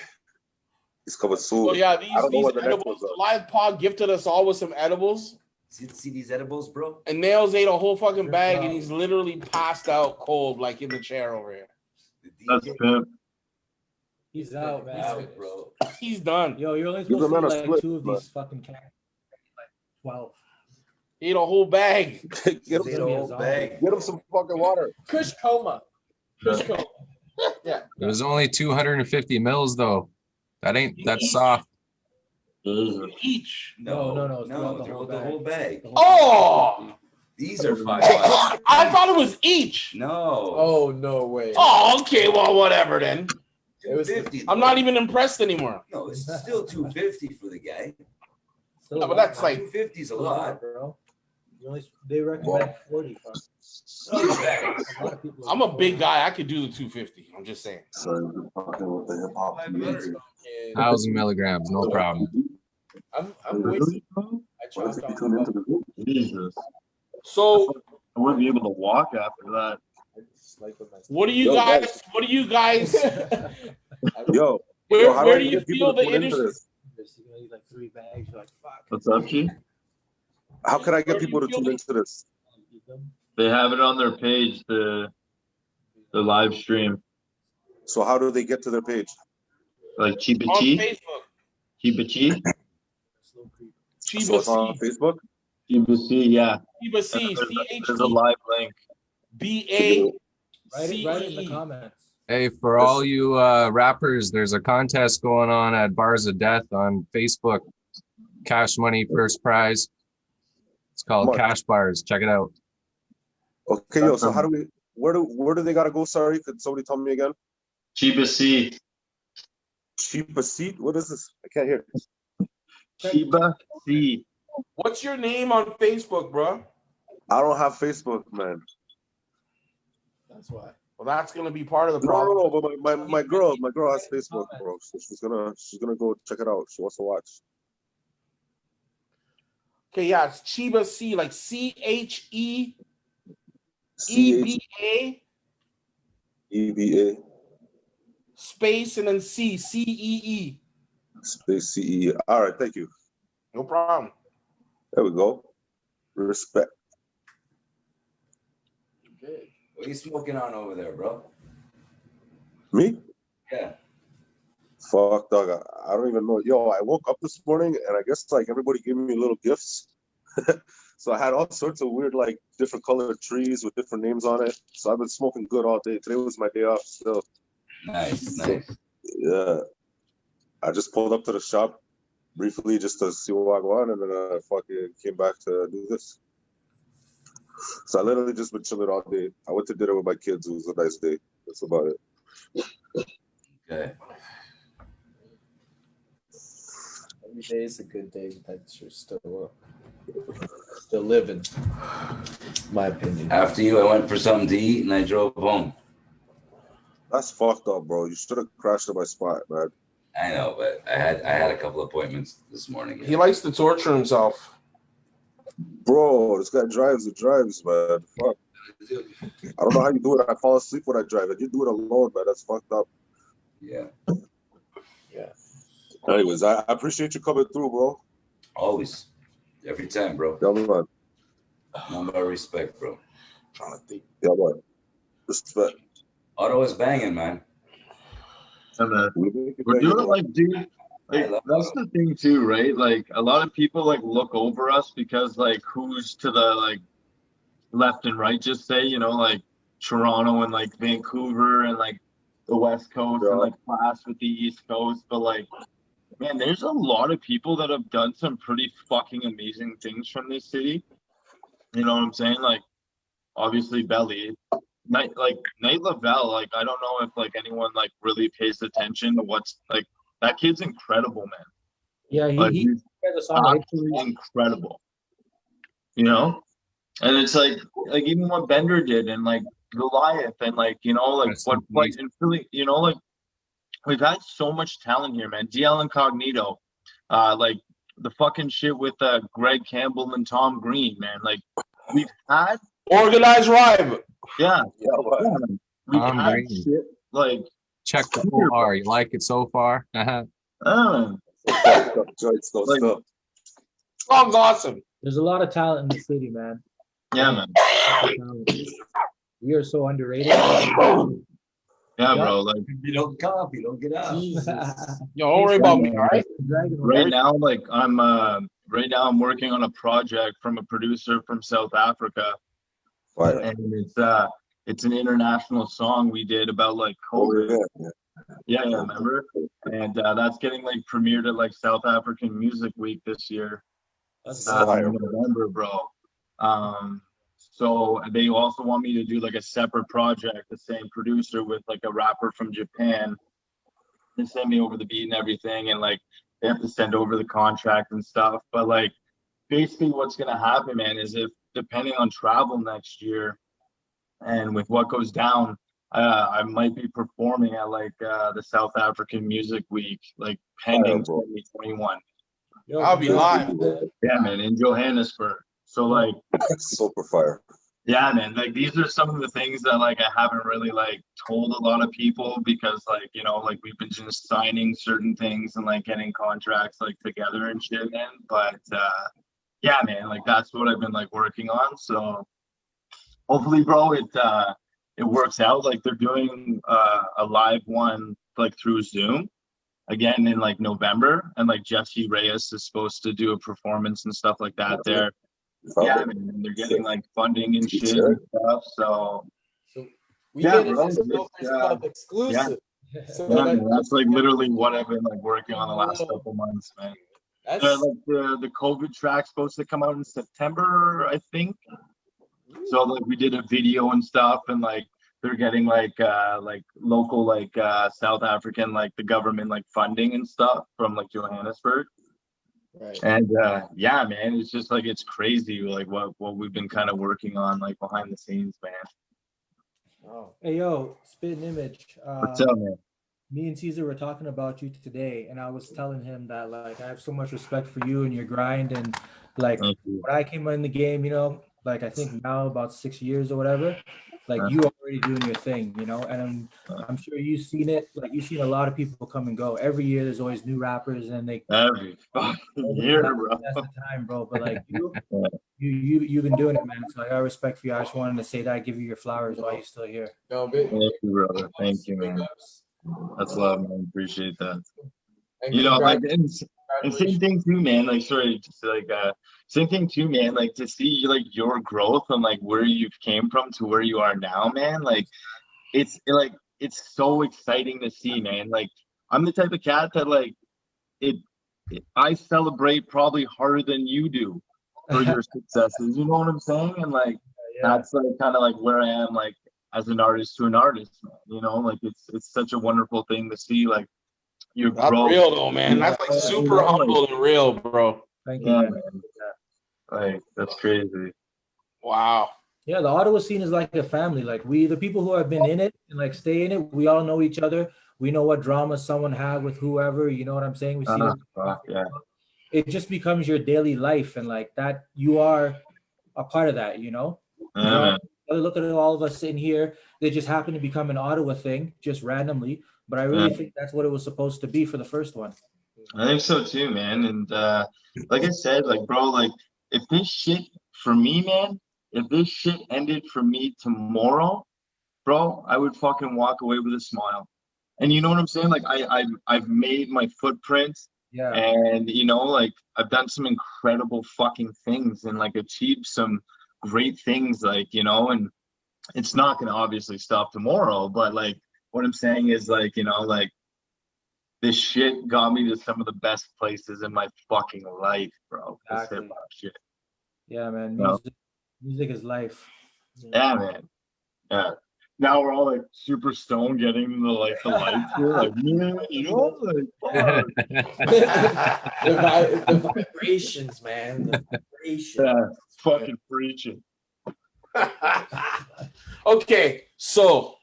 He's coming soon. So yeah, I don't know these what the next edibles, one's Live Pod gifted us all with some edibles. See these edibles, bro? And Nails ate a whole fucking bag, and he's literally passed out cold, like in the chair over here. That's pimp. He's out, man. Out, bro. He's done. Yo, you're only Give supposed the to man eat a like split, 2 of but- these fucking cans. Like 12. Ate a whole bag. Get Ate a him, whole bag. get him some fucking water. Kush coma. Kush coma. Yeah. It was only 250 mils though. That's soft. Each. No, No, throughout throughout the whole bag. Oh! These are $5. I thought it was each. No. Oh, no way. Oh, okay. Well, whatever then. It was- $250. I'm not even impressed anymore. No, it's still $250 for the guy. Still No, a but lot, that's like $250 is a still a lot. bro. They recommend 40. Fuck. Two bags. A lot of people. I'm a big guy. I could do the 250. I'm just saying. Sorry, we're talking with the hip hop community. 1,000 milligrams, no problem. I'm Really? waiting. I What chopped if you off tune into the group? Jesus. So, I wouldn't be able to walk after that. what do you Yo, guys? guys. What do you guys? Yo, Where, how where I do you get people feel to the tune into industry? this? You're gonna eat like 3 bags. You're like, fuck. What's up, G? How can I Where get do you people to feel tune the- into this? Eat them. They have it on their page, the live stream. So how do they get to their page? Like Chiba On Chi? Facebook. Chiba Chi? Slow creep. So Chiba it's on C. Facebook? Chiba C, yeah. Chiba C. There's a live link. CHEBA. Write it in the comments. Hey, for all you rappers, there's a contest going on at Bars of Death on Facebook. Cash money, first prize. It's called Mark. Cash Bars. Check it out. Okay, yo, so how do we, where do they gotta go? Sorry, could somebody tell me again? Chiba C. Cheaper seat? What is this? I can't hear. Chiba C. What's your name on Facebook, bro? I don't have Facebook, man. That's why. Well, that's gonna be part of the No, problem. no, no, but my girl has Facebook, bro. So she's gonna go check it out. She wants to watch. Okay, yeah, it's Chiba C, like CHEEBA EBA space and then CEE. space CE. All right, thank you. No problem. There we go. Respect. What are you smoking on over there, bro? Me? Yeah. Fuck, dog. I don't even know. Yo, I woke up this morning and I guess like everybody gave me little gifts. So I had all sorts of weird, like different colored trees with different names on it. So I've been smoking good all day. Today was my day off still. Nice, nice. Yeah. I just pulled up to the shop briefly just to see what I want, and then I fucking came back to do this. So I literally just been chilling all day. I went to dinner with my kids. It was a nice day. That's about it. Okay. Every day is a good day that you're still living. My opinion. After you, I went for something to eat and I drove home. That's fucked up, bro. You should have crashed at my spot, man. I know, but I had a couple appointments this morning. He likes to torture himself. Bro, this guy drives, man. Fuck. I don't know how you do it. I fall asleep when I drive, and you do it alone, man. That's fucked up. Yeah. Yeah. Anyways, I appreciate you coming through, bro. Always. Every time, bro. Yeah, man. Nothing but respect, bro. Trying to think. Yeah, man. Respect. Auto is banging, man. We're doing like, dude, like that's the thing too, right? Like a lot of people like look over us because like who's to the like left and right, just say, you know, like Toronto and like Vancouver and like the West Coast and like class with the East Coast. But like, man, there's a lot of people that have done some pretty fucking amazing things from this city. You know what I'm saying? Like, obviously Belly. Night Lavelle, like I don't know if like anyone like really pays attention to what's like that kid's incredible, man. Yeah, Like, he has a song. absolutely incredible. You know? And it's like even what Bender did and like Goliath and like, you know, like That's what amazing. like in Philly, you know, like we've had so much talent here, man. DL Incognito, like the fucking shit with Greg Campbell and Tom Green, man. Like we've had Organized rhyme. yeah. We've Tom had Green. shit like Check the OR. You like it so far? Joints don't stop. Song's awesome. There's a lot of talent in the city, man. yeah, man. We are so underrated. Yeah, bro. Like If you don't come, you don't get out. Yo, don't worry about me, all right? right now, like I'm working on a project from a producer from South Africa, Right. and it's an international song we did about like COVID. Yeah, remember? And that's getting like premiered at like South African Music Week this year. That's In November, bro. So they also want me to do like a separate project, the same producer with like a rapper from Japan. They send me over the beat and everything, and like they have to send over the contract and stuff. But like basically what's gonna happen, man, is if depending on travel next year and with what goes down, I might be performing at like the South African Music Week, like pending 2021. I'll be live. Yeah, man, in Johannesburg. So like Super fire. yeah, man, like these are some of the things that like I haven't really like told a lot of people because like, you know, like we've been just signing certain things and like getting contracts like together and shit, man. But yeah, man, like that's what I've been like working on. So hopefully, bro, it works out. Like they're doing a live one like through Zoom again in like November, and like Jesse Reyes is supposed to do a performance and stuff like that there. Yeah, man, and they're getting like funding and shit and stuff. So We yeah, get it bro, as it's, Club exclusive. So yeah, like, man, that's like literally what I've been like working on the last couple months, man. that's Like the COVID track's supposed to come out in September, I think. So like we did a video and stuff, and like they're getting like local like South African like the government like funding and stuff from like Johannesburg. right. And yeah, man, it's just like it's crazy like what we've been kind of working on like behind the scenes, man. Oh, Hey, yo, Spitten Image. What's up, man? Me and Caesar were talking about you today, and I was telling him that like I have so much respect for you and your grind, and like Thank you. when I came in the game, you know, like I think now about 6 years or whatever, like you already doing your thing, you know, and I'm sure you've seen it. Like you've seen a lot of people come and go. Every year, there's always new rappers, and they Every fucking year, bro. That's the time, bro. But like you've been doing it, man. So I got respect for you. I just wanted to say that, give you your flowers while you're still here. no, big. Thank you, brother. Thank you, man. That's love, man. Appreciate that. And You know, like congratulations. and same thing too, man. Like sorry, just like same thing too, man. Like to see like your growth and like where you came from to where you are now, man. Like it's so exciting to see, man. Like I'm the type of cat that like I celebrate probably harder than you do for your successes. You know what I'm saying? And like that's like kind of like where I am, like as an artist to an artist, man. You know, like it's such a wonderful thing to see, like your That's growth. real though, man. That's like super You know, humble and real, bro. Thank you. Yeah, Man. man. Like that's crazy. Wow. Yeah, the Ottawa scene is like a family. Like the people who have been in it and like stay in it, we all know each other. We know what drama someone had with whoever. You know what I'm saying? We see them. Yeah. It just becomes your daily life, and like that, you are a part of that. You know. Look at all of us sitting here. They just happen to become an Ottawa thing, just randomly. But I really think that's what it was supposed to be for the first one. I think so too, man. And like I said, like bro, like if this shit for me, man, if this shit ended for me tomorrow, bro, I would fucking walk away with a smile. And you know what I'm saying? Like I've made my footprint. Yeah. And you know, like I've done some incredible fucking things and like achieved some great things, like, you know, and it's not gonna obviously stop tomorrow, but like what I'm saying is, like, you know, like this shit got me to some of the best places in my fucking life, bro. This Exactly. hip-hop shit. Yeah, man. No. Music is life. Yeah, man. Yeah. Now we're all like super stoned, getting the lights here, like, man, you know, like, The vibrations, man. The vibrations. yeah, fucking preaching. Okay, so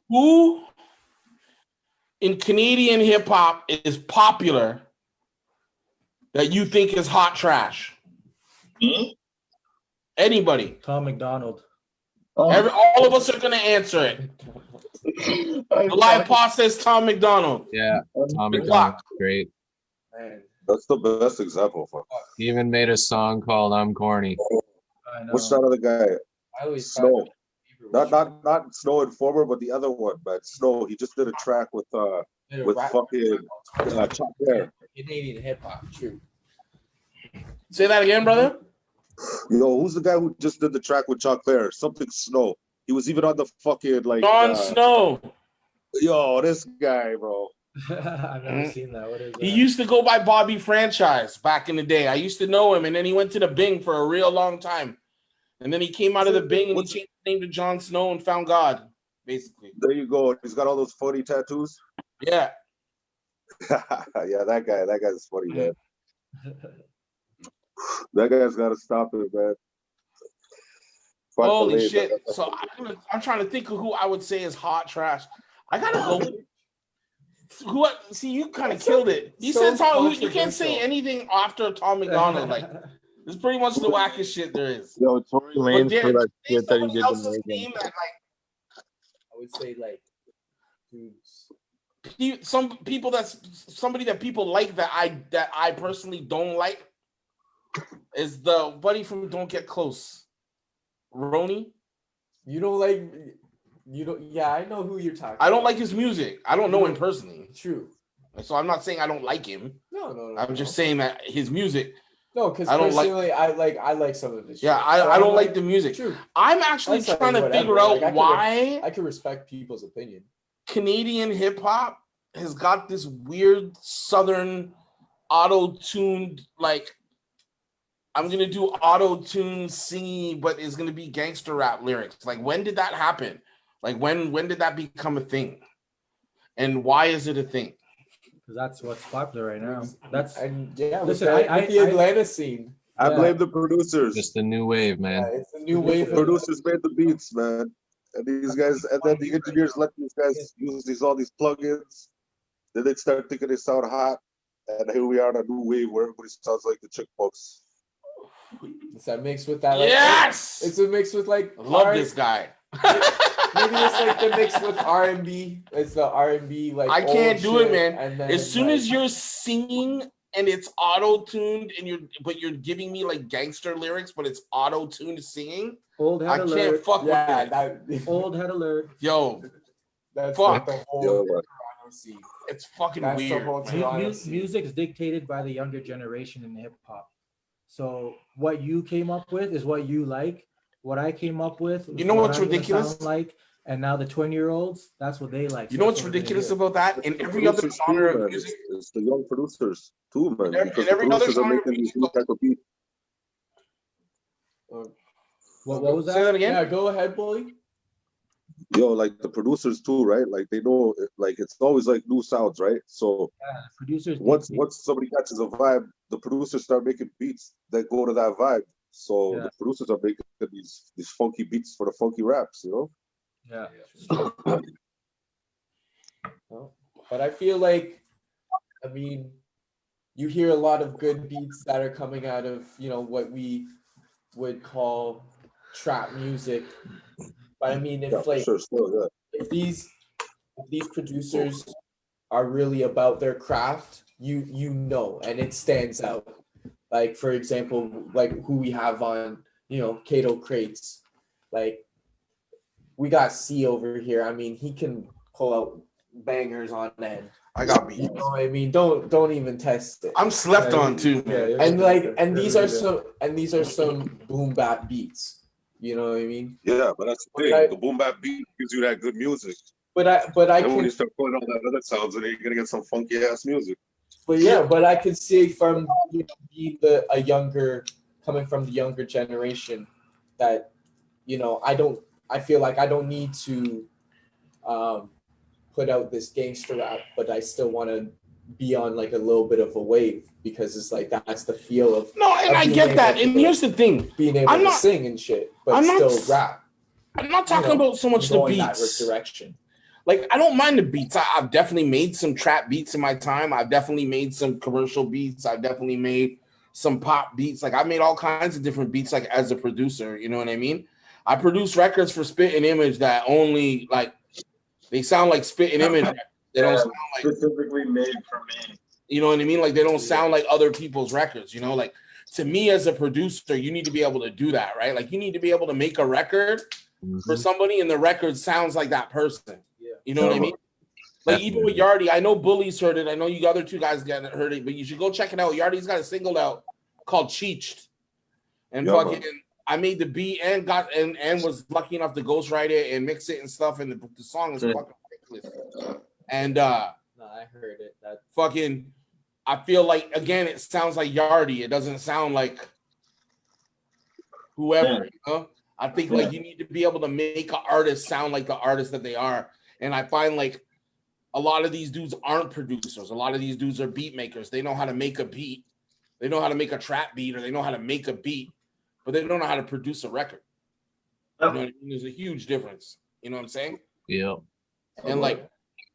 who in Canadian hip hop is popular that you think is hot trash? Me? Anybody? Tom McDonald. All of us are gonna answer it. The live pod says Tom McDonald. Yeah, Tom Good McDonald, luck. great. Man. That's the best example for. He even made a song called "I'm Corny." I know. Which that other guy? I always Snow. thought Not Snow Informer, but the other one, but Snow. He just did a track with fucking Chop Hair. Canadian hip hop, true. Say that again, brother. Yo, who's the guy who just did the track with Chuck Hair? Something Snow. He was even on the fucking like. Jon Snow. Yo, this guy, bro. I've never seen that. What is that? He used to go by Bobby Franchise back in the day. I used to know him, and then he went to the Bing for a real long time. And then he came out of the Bing and he changed his name to Jon Snow and found God, basically. There you go. He's got all those funny tattoos. Yeah. Yeah, that guy. That guy's funny, man. That guy's got to stop it, man. Fuck Holy the shit. lane. So I'm trying to think of who I would say is hot trash. I gotta go. See, you kind of killed it. You said Tom. You can't say anything after Tom McDonald. Like, this is pretty much the wackest shit there is. Yo, Tory Lanez for that shit that he did to Megan. Name that, I would say like dudes. like some people that's somebody that people like that I personally don't like is the buddy from Don't Get Close, Roni. You don't like. You don't. Yeah, I know who you're talking. I don't like his music. I don't know him personally. True. So I'm not saying I don't like him. No. I'm just saying that his music. No, because I don't personally, I like some of his. Yeah, shit. I don't like the music. True. I'm actually That's like trying to whatever. figure out Like, why I can respect people's opinion. Canadian hip hop has got this weird Southern auto-tuned, like, I'm gonna do auto-tuned singing, but it's gonna be gangster rap lyrics. Like, when did that happen? Like, when did that become a thing? And why is it a thing? Because that's what's popular right now. That's Listen, with the Atlanta scene. I blame the producers. Just the new wave, man. It's a new wave. The producers made the beats, man. And these guys, and then the engineers let these guys use all these plugins. Then they start thinking they sound hot. And here we are on a new wave where everybody sounds like the chick books. It's that mix with that. Like, Yes! It's a mix with like. I love this guy. Maybe it's like the mix with R&B. It's the R&B like. I can't do it, man. And then, as soon as you're singing and it's auto-tuned and you're giving me like gangster lyrics, but it's auto-tuned singing, Old head I alert. can't fuck with that. Old head alert. Yo, that's fuck. Like the whole Toronto scene. It's fucking That's the weird. whole Toronto scene. Music is dictated by the younger generation in hip hop. So what you came up with is what you like. What I came up with, You know what's I'm gonna ridiculous? sound like, and now the 20-year-olds, that's what they like. You know what's ridiculous about that? In every other genre of music, it's the young producers too, man. In every Because the other producers are genre of making these new type of beats. What was that? Say that again. Yeah, go ahead, Bully. Yo, like the producers too, right? Like they know, like it's always like new sounds, right? So Yeah, producers. once somebody catches a vibe, the producers start making beats that go to that vibe. So Yeah. the producers are making these funky beats for the funky raps, you know? Yeah. But I feel like, I mean, you hear a lot of good beats that are coming out of, you know, what we would call trap music. But I mean, if like if these producers are really about their craft, you know, and it stands out. Like for example, like who we have on, you know, Kado Crates. Like we got C over here. I mean, he can pull out bangers on end. I got beats. You know what I mean? Don't even test it. I'm slept on too, man. And these are some boom bap beats. You know what I mean? Yeah, but that's the thing. The boom bap beat gives you that good music. But I and when you start putting all that other sounds in it, you're gonna get some funky ass music. But I could see from, you know, being coming from the younger generation that, you know, I feel like I don't need to put out this gangster rap, but I still want to be on like a little bit of a wave because it's like that's the feel of I get that. And here's the thing: being able to sing and shit, but still rap. I'm not talking about so much the beats. That direction. Like I don't mind the beats. I've definitely made some trap beats in my time. I've definitely made some commercial beats. I've definitely made some pop beats. Like I made all kinds of different beats. Like as a producer, you know what I mean? I produce records for Spitten Image that only like they sound like Spitten Image. They don't sound like specifically made for me. You know what I mean? Like they don't sound like other people's records. You know, like to me as a producer, you need to be able to do that, right? Like you need to be able to make a record for somebody, and the record sounds like that person. You know what I mean? Like even with Yardy, I know Bully's heard it. I know you other two guys heard it, but you should go check it out. Yardy's got a single out called Cheeched. And fucking I made the beat and was lucky enough to ghostwrite it and mix it and stuff. And the song is fucking ridiculous. And no, I heard it. That fucking I feel like again it sounds like Yardy. It doesn't sound like whoever, you know? I think like you need to be able to make an artist sound like the artist that they are. And I find like a lot of these dudes aren't producers. A lot of these dudes are beat makers. They know how to make a beat. They know how to make a trap beat, or they know how to make a beat, but they don't know how to produce a record. You know what I mean? There's a huge difference. You know what I'm saying? Yeah. And like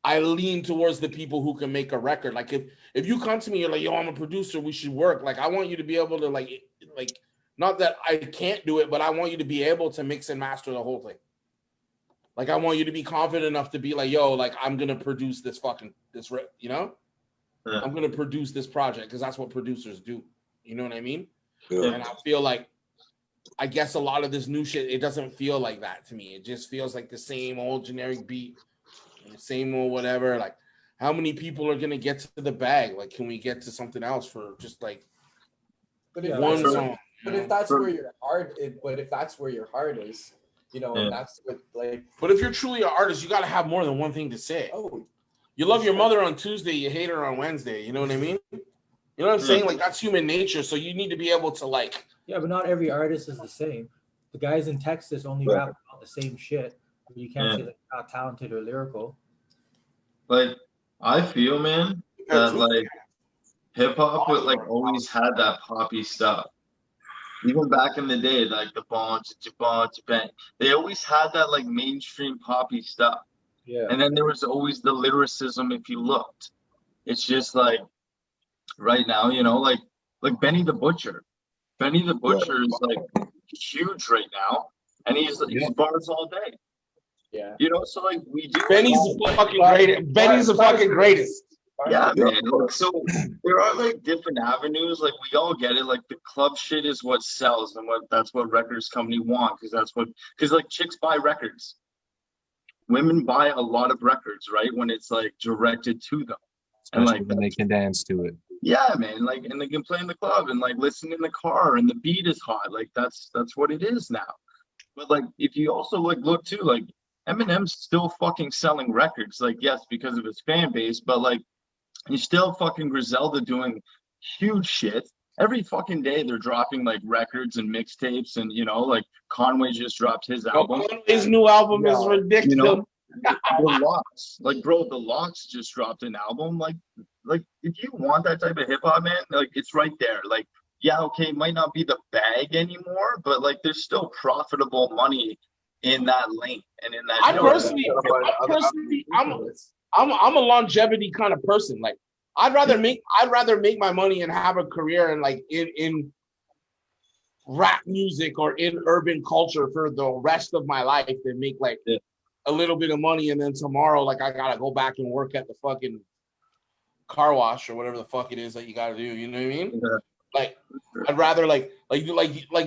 I lean towards the people who can make a record. Like if you come to me, you're like, yo, I'm a producer, we should work. Like I want you to be able to like not that I can't do it, but I want you to be able to mix and master the whole thing. Like I want you to be confident enough to be like, yo, like I'm gonna produce this you know, I'm gonna produce this project because that's what producers do. You know what I mean? Yeah. And I feel like, I guess a lot of this new shit, it doesn't feel like that to me. It just feels like the same old generic beat, the same old whatever. Like, how many people are gonna get to the bag? Like, can we get to something else for just like one song? But if that's where your heart is, you know, and that's what like. But if you're truly an artist, you got to have more than one thing to say. Oh, you love your mother on Tuesday, you hate her on Wednesday. You know what I mean? You know what I'm saying? Like that's human nature. So you need to be able to like. Yeah, but not every artist is the same. The guys in Texas only rap about the same shit. You can't say they're not talented or lyrical. Like I feel, man, that like hip hop would like always had that poppy stuff. Even back in the day, like the bang, they always had that like mainstream poppy stuff. Yeah. And then there was always the lyricism if you looked. It's just like right now, you know, like Benny the Butcher. Benny the Butcher is like huge right now, and he's bars all day. Yeah. You know, so like we do. Benny's the fucking greatest. Benny's the fucking greatest. Yeah, man. Look, so there are like different avenues. Like we all get it. Like the club shit is what sells, and that's what records company want, because like chicks buy records. Women buy a lot of records, right? When it's like directed to them, especially when they can dance to it. Yeah, man. Like, and they can play in the club and like listen in the car, and the beat is hot. Like that's what it is now. But like, if you also like look too, like Eminem's still fucking selling records. Like, yes, because of his fan base, but like. He's still fucking Griselda doing huge shit. every fucking day they're dropping like records and mixtapes, and you know, like Conway just dropped his album. His new album is ridiculous. You know, the Locks, like bro, the Locks just dropped an album. Like if you want that type of hip hop, man, like it's right there. Like, yeah, okay, it might not be the bag anymore, but like there's still profitable money in that lane and in that. I'm a longevity kind of person. Like I'd rather make my money and have a career and like in rap music or in urban culture for the rest of my life than make like a little bit of money and then tomorrow like I gotta go back and work at the fucking car wash or whatever the fuck it is that you gotta do. You know what I mean? Yeah. Like I'd rather like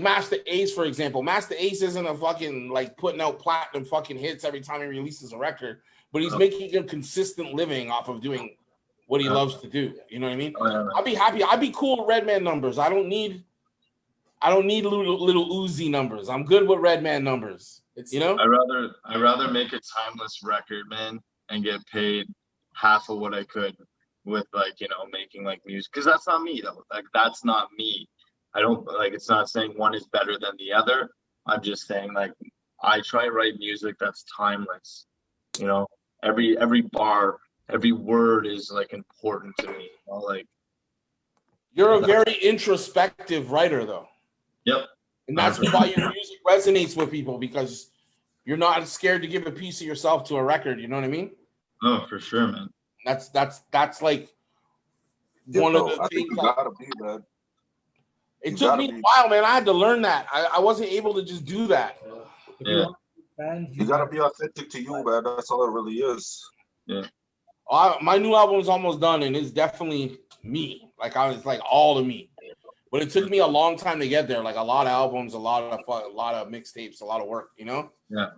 Master Ace, for example. Master Ace isn't a fucking like putting out platinum fucking hits every time he releases a record, but he's making a consistent living off of doing what he loves to do. You know what I mean? I'd be happy. I'd be cool with Redman numbers. I don't need little Uzi numbers. I'm good with Redman numbers. It's, you know, I'd rather make a timeless record, man, and get paid half of what I could with like, you know, making like music, because that's not me though. Like that's not me. I don't like, it's not saying one is better than the other. I'm just saying like I try to write music that's timeless. You know, every bar, every word is like important to me. You know? Like you're a very introspective writer though. Yep. And that's why your music resonates with people, because you're not scared to give a piece of yourself to a record. You know what I mean? Oh, for sure, man. That's like one of the things. You gotta be, man. It took me a while, man. I had to learn that. I wasn't able to just do that. Yeah. You gotta be authentic to you, man. That's all it really is. Yeah. My new album is almost done, and it's definitely me. Like it's like all of me. But it took me a long time to get there. Like a lot of albums, a lot of mixtapes, a lot of work. You know. Yeah.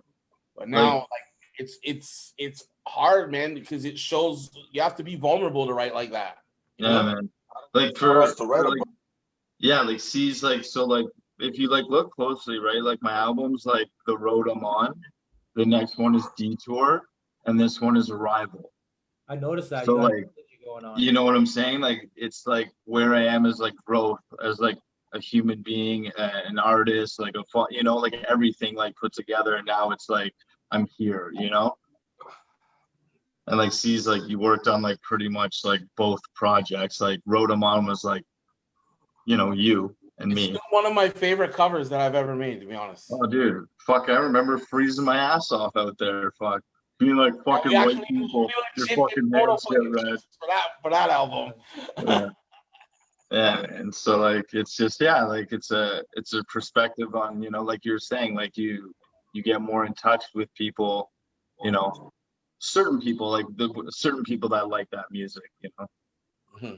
But now, like it's hard, man, because it shows you have to be vulnerable to write like that. Yeah, know? Man. Like like C's like, so like if you like look closely, right? Like my albums, like The Road I'm On, the next one is Detour, and this one is Arrival. I noticed that. So like, you know what I'm saying? Like it's like where I am as like growth, as like a human being, an artist, like you know, like everything like put together, and now it's like I'm here, you know. And like C's like you worked on like pretty much like both projects. Like Road I'm On was like, you know, you and me. It's one of my favorite covers that I've ever made, to be honest. Oh, dude, fuck! I remember freezing my ass off out there. Fuck, being like fucking white people. Your fucking hands get red for that album. Yeah, and so like it's just like it's a perspective on, you know, like you're saying, like you get more in touch with people, you know. Certain people that like that music, you know. Mm-hmm.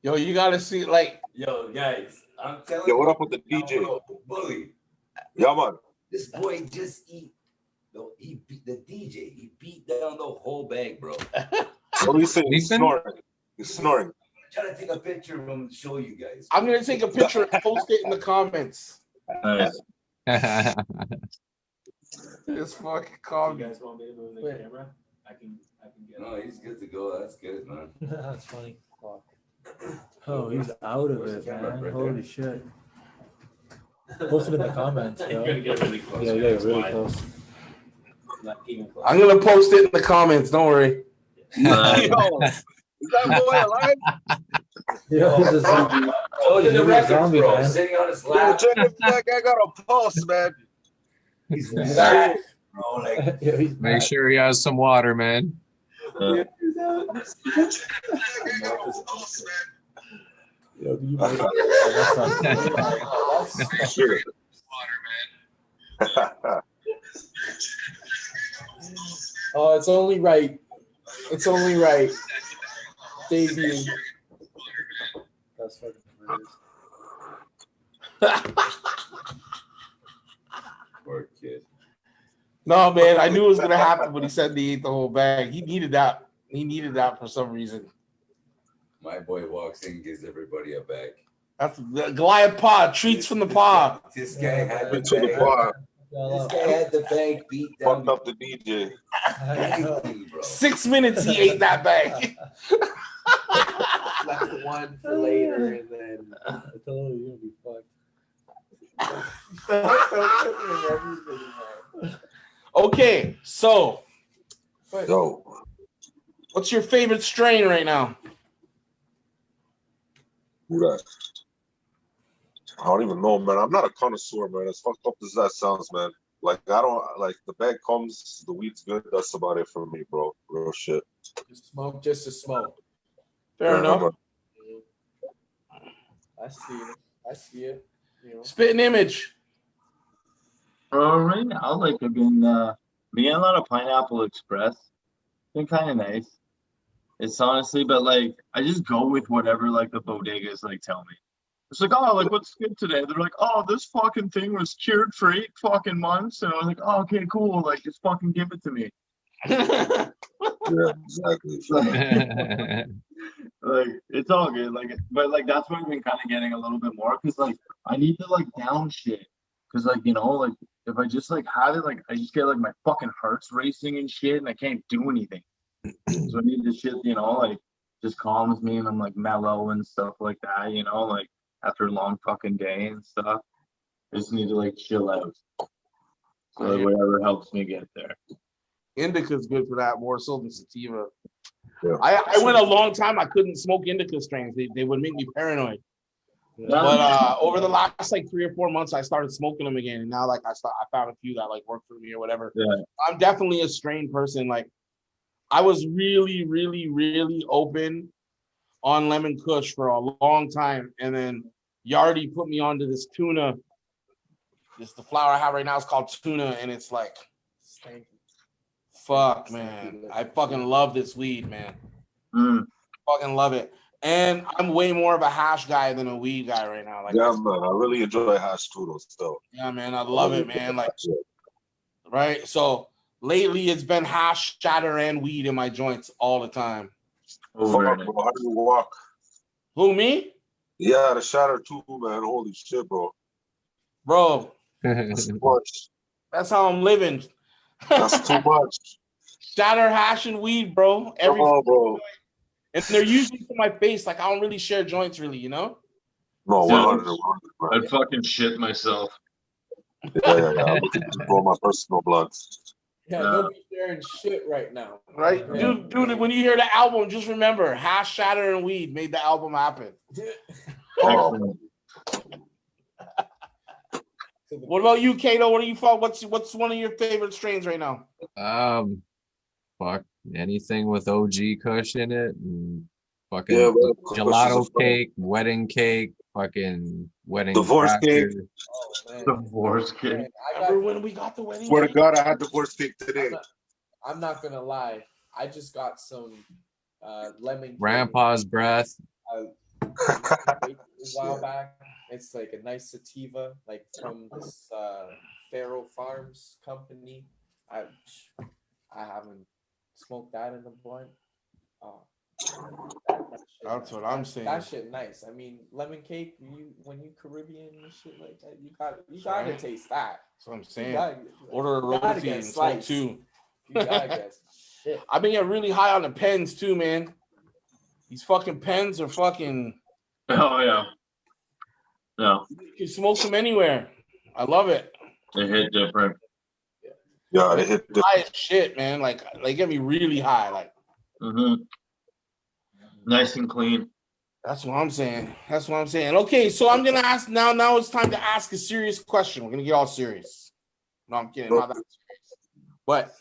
Yo, you gotta see, like, yo, guys, I'm telling you. Yo, what up with the DJ? Bully. Yeah, man. This boy just he beat the DJ. He beat down the whole bag, bro. What are you saying? He's snoring. He's snoring. I'm trying to take a picture of him to show you guys. I'm gonna take a picture and post it in the comments. This fucking comment. You guys want me to move the camera? I can get. No, he's good to go. That's good, man. That's funny. Oh, he's out of it, man. Right Holy shit. Post it in the comments, You're gonna get really close. Yeah, yeah, really close. Not even close. I'm gonna post it in the comments. Don't worry. Yo, is that boy alive? Yeah, he's a zombie. Oh, he's a zombie, bro, man. sitting on his Yo, lap. check this guy got a pulse, man. He's back, bro. Like, Yeah, he's Make back. sure he has some water, man. Yo, do you make Sure. Oh, it's only right. It's only right. Debut. That's fucking hilarious. poor kid. No, man, I knew it was gonna happen when he said he ate the whole bag. He needed that. He needed that for some reason. My boy walks in, gives everybody a bag. That's the Goliath paw, treats from the paw. This guy had the Into the bag. bar. This guy had the bag beat down. Fucked up the DJ. Everything, bro. 6 minutes he ate that bag. left one for later, and then I told you, you'll be fucked. Okay, so Yo, what's your favorite strain right now? who that? I don't even know, man. I'm not a connoisseur, man. As fucked up as that sounds, man. Like, I don't, like, the bag comes, the weed's good. That's about it for me, bro. Real shit. smoke just to smoke. Fair enough. man. I see it. I see it. You know. Spitting image. Right now, like I've been getting a lot of Pineapple Express. Been kind of nice. It's honestly, but like I just go with whatever like the bodegas like tell me. It's like, oh, like what's good today? They're like, oh, this fucking thing was cured for 8 fucking months, and I was like, oh, okay, cool. Like just fucking give it to me. Yeah, exactly. Like it's all good. Like, but like that's what I've been kind of getting a little bit more because like I need to like down shit because like you know like if I just like have it like I just get like my fucking heart's racing and shit and I can't do anything. So I need this shit, you know, like just calms me and I'm like mellow and stuff like that, you know, like after a long fucking day and stuff. I just need to like chill out. So like, whatever helps me get there. Indica's good for that more so than sativa. Yeah. I went a long time. I couldn't smoke indica strains. They would make me paranoid. Yeah. But over the last like 3 or 4 months, I started smoking them again. And now like I found a few that like work for me or whatever. Yeah. I'm definitely a strain person. Like I was really, really, really open on lemon kush for a long time. And then Yardi put me onto this tuna. The flower I have right now is called tuna, and it's like fuck, man. I fucking love this weed, man. Fucking love it. And I'm way more of a hash guy than a weed guy right now. Like, Yeah, man. I really enjoy hash too, though, still. yeah, man. I love it, man. Like, right. So lately it's been hash, shatter, and weed in my joints all the time. Fuck, bro, how do you walk? Who, me? Yeah, the shatter too, man. Holy shit, bro. Bro, That's too much. that's how I'm living. That's too much. Shatter, hash, and weed, bro. Come on, bro. And they're usually for my face. Like, I don't really share joints, really, you know? No, 100. I'd fucking shit myself. Yeah. I'm looking to grow my personal blunts. Yeah, don't be sharing shit right now. Right? Yeah. Dude, when you hear the album, just remember, hash, shatter, and weed made the album happen. Oh. What about you, Kado? What do you fuck? What's one of your favorite strains right now? Fuck anything with OG Kush in it, and fucking Yeah, gelato cake, wedding cake, fucking wedding divorce crackers. cake. Oh, man. Divorce cake. Man, Remember when we got the wedding Swear to cake? God, I had divorce cake today. I'm not gonna lie. I just got some lemon. Grandpa's breath. A while back. It's like a nice sativa, like from this Faro Farms company. I haven't smoked that in a blunt. Oh, That's what I'm saying. That shit nice. I mean, lemon cake. When you Caribbean and shit like that, you gotta taste that. That's what I'm saying. Gotta, Order a roti and smoke too. You gotta get shit. I've been getting really high on the pens too, man. These fucking pens are fucking. Oh yeah. No, You can smoke them anywhere. I love it. they hit different. Yeah, they hit the High as shit, man. Like they get me really high. Like Nice and clean. that's what I'm saying. That's what I'm saying. Okay, so I'm gonna ask now. Now it's time to ask a serious question. We're gonna get all serious. No, I'm kidding. Not that serious. But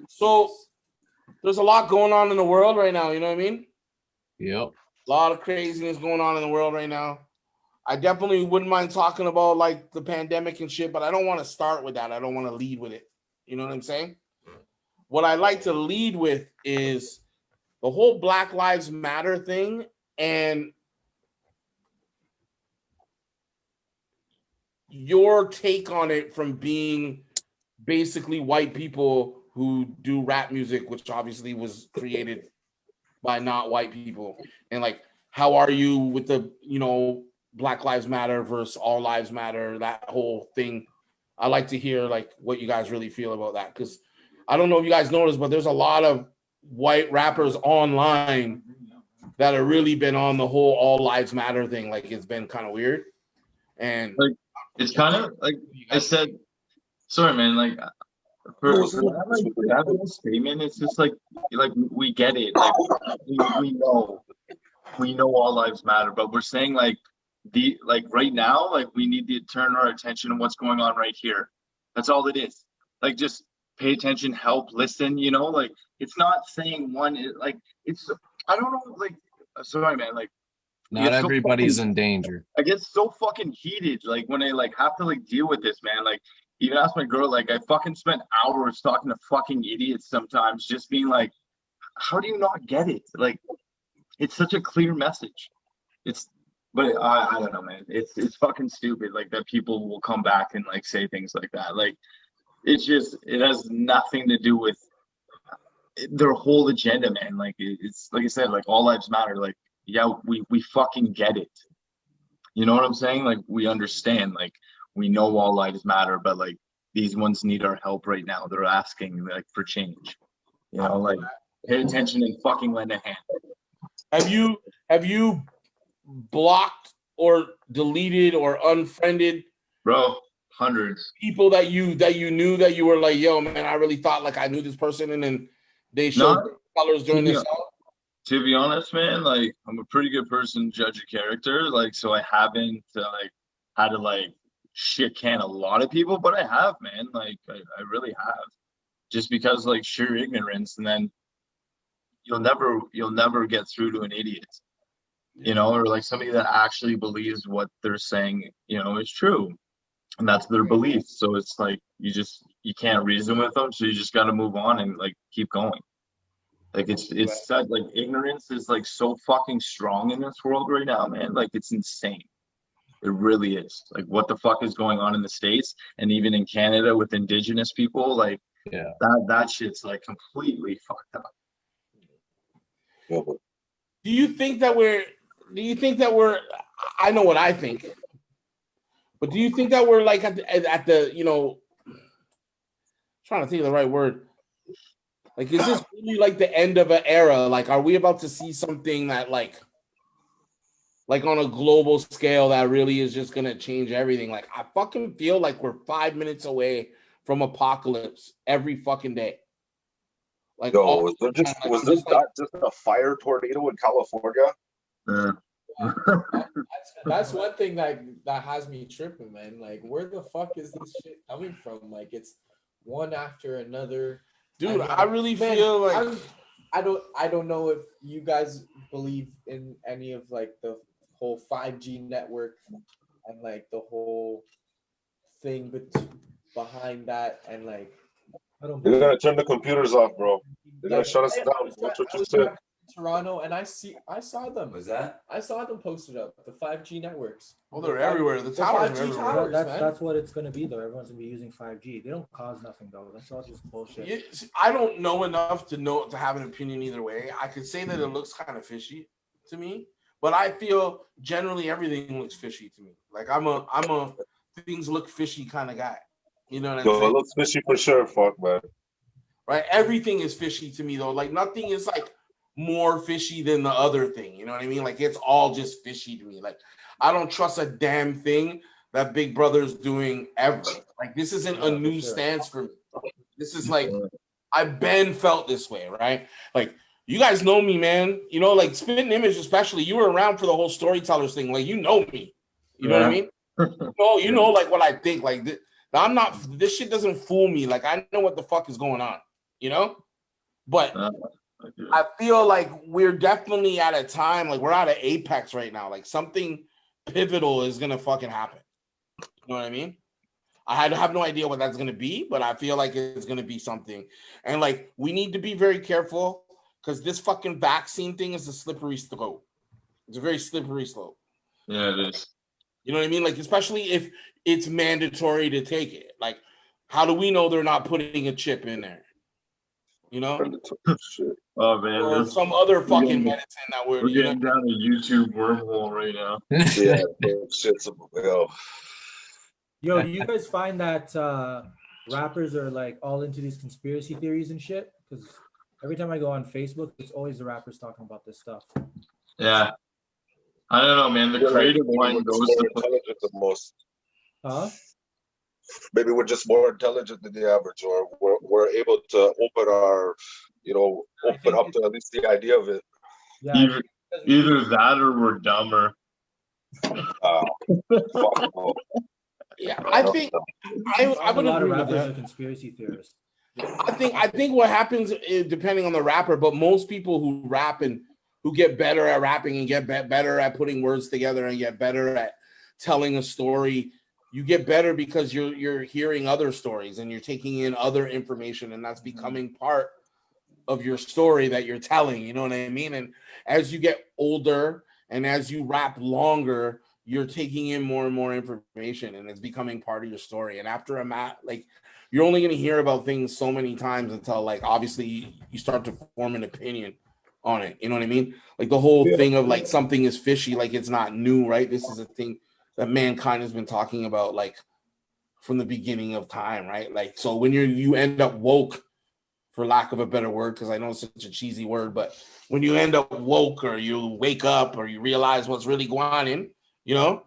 so there's a lot going on in the world right now. You know what I mean? Yep. A lot of craziness going on in the world right now. I definitely wouldn't mind talking about like the pandemic and shit, but I don't want to start with that. I don't want to lead with it. You know what I'm saying? What I like to lead with is the whole Black Lives Matter thing and your take on it from being basically white people who do rap music, which obviously was created by not white people. And like, how are you with the, you know, Black Lives Matter versus All Lives Matter, that whole thing? I like to hear like what you guys really feel about that, because I don't know if you guys noticed, but there's a lot of white rappers online that have really been on the whole all lives matter thing. Like it's been kind of weird. And like it's kind of like I said, sorry man, like for that, like that whole statement, it's just like we get it. Like we know all lives matter, but we're saying like right now, like we need to turn our attention to what's going on right here. That's all it is. Like just pay attention, help, listen, you know, like it's not saying like it's I don't know, like sorry man, like Not everybody's in danger. I get so fucking heated like when I like have to like deal with this, man. Like even ask my girl, like I fucking spent hours talking to fucking idiots sometimes, just being like, how do you not get it? Like it's such a clear message. But I don't know, man. It's fucking stupid. Like that people will come back and like say things like that. Like it has nothing to do with their whole agenda, man. Like it's like I said, like all lives matter. Like yeah, we fucking get it. You know what I'm saying? Like we understand. Like we know all lives matter, but like these ones need our help right now. They're asking like for change. You know, like pay attention and fucking lend a hand. Have you blocked or deleted or unfriended, bro? Hundreds people that you knew that you were like, yo, man, I really thought like I knew this person, and then they showed colors during this. To be honest, man, like I'm a pretty good person to judge a character, like so I haven't like had to like shit can a lot of people, but I have, man. Like I really have, just because like sheer ignorance, and then you'll never get through to an idiot, you know, or like somebody that actually believes what they're saying, you know, is true, and that's their belief. So it's like you can't reason with them, so you just got to move on and like keep going. Like it's sad. Like ignorance is like so fucking strong in this world right now, man. Like it's insane. It really is. Like what the fuck is going on in the States and even in Canada with Indigenous people? Like that shit's like completely fucked up. Do you think that we're I know what I think, but do you think that we're like at the you know, trying to think of the right word. Like, is this really like the end of an era? Like, are we about to see something that like on a global scale that really is just gonna change everything? Like, I fucking feel like we're 5 minutes away from apocalypse every fucking day. Like, was this not just a fire tornado in California? That's one thing that has me tripping, man. Like, where the fuck is this shit coming from? Like, it's one after another. Dude, I really feel like I don't know if you guys believe in any of like the whole 5G network and like the whole thing behind that, and like They're gonna turn the computers off, bro. They're gonna shut us down. That's what you said. Toronto, and I saw them. Was that? I saw them posted up the 5G networks. Oh, they're everywhere. The towers are everywhere. Towers, that's what it's gonna be though. Everyone's gonna be using 5G. They don't cause nothing though. That's all just bullshit. I don't know enough to have an opinion either way. I could say that it looks kind of fishy to me, but I feel generally everything looks fishy to me. Like I'm a things look fishy kind of guy. You know what I'm saying? It looks fishy for sure. Fuck, man. Right? Everything is fishy to me though. Like nothing is like more fishy than the other thing. You know what I mean? Like it's all just fishy to me. Like I don't trust a damn thing that Big Brother's doing ever. Like this isn't a new stance for me. This is like I've been felt this way, right? Like you guys know me, man. You know, like Spitten Image, especially. You were around for the whole storytellers thing. Like you know me. You know what I mean? You know, like what I think. Like I'm not. This shit doesn't fool me. Like I know what the fuck is going on. You know, but. I feel like we're definitely at a time, like we're at an apex right now. Like something pivotal is gonna fucking happen. You know what I mean? I have no idea what that's gonna be, but I feel like it's gonna be something. And like we need to be very careful because this fucking vaccine thing is a slippery slope. It's a very slippery slope. Yeah, it is. You know what I mean? Like especially if it's mandatory to take it. Like, how do we know they're not putting a chip in there? You know? Oh man, or some other fucking medicine that we're getting down a YouTube wormhole right now. Yeah, shit's Yo, do you guys find that rappers are like all into these conspiracy theories and shit? Because every time I go on Facebook, it's always the rappers talking about this stuff. Yeah. I don't know, man. The We're like, creative maybe we're mind just goes more to intelligent than most. Huh? Maybe we're just more intelligent than the average, or we're able to open our, I open think up to at least the idea of it. yeah, I think because either that or we're dumber. Fuck no. Yeah, I think I a would lot of agree with rappers that. are conspiracy theorists. I think what happens is depending on the rapper, but most people who rap and who get better at rapping and get better at putting words together and get better at telling a story, you get better because you're hearing other stories and you're taking in other information, and that's becoming part of your story that you're telling. You know what I mean? And as you get older and as you rap longer, you're taking in more and more information, and it's becoming part of your story. And after you're only going to hear about things so many times until, like, obviously you start to form an opinion on it. You know what I mean? Like the whole thing of like something is fishy, like it's not new, right? This is a thing that mankind has been talking about like from the beginning of time, right? Like, so when you end up woke, for lack of a better word, because I know it's such a cheesy word, but when you end up woke or you wake up or you realize what's really going on in, you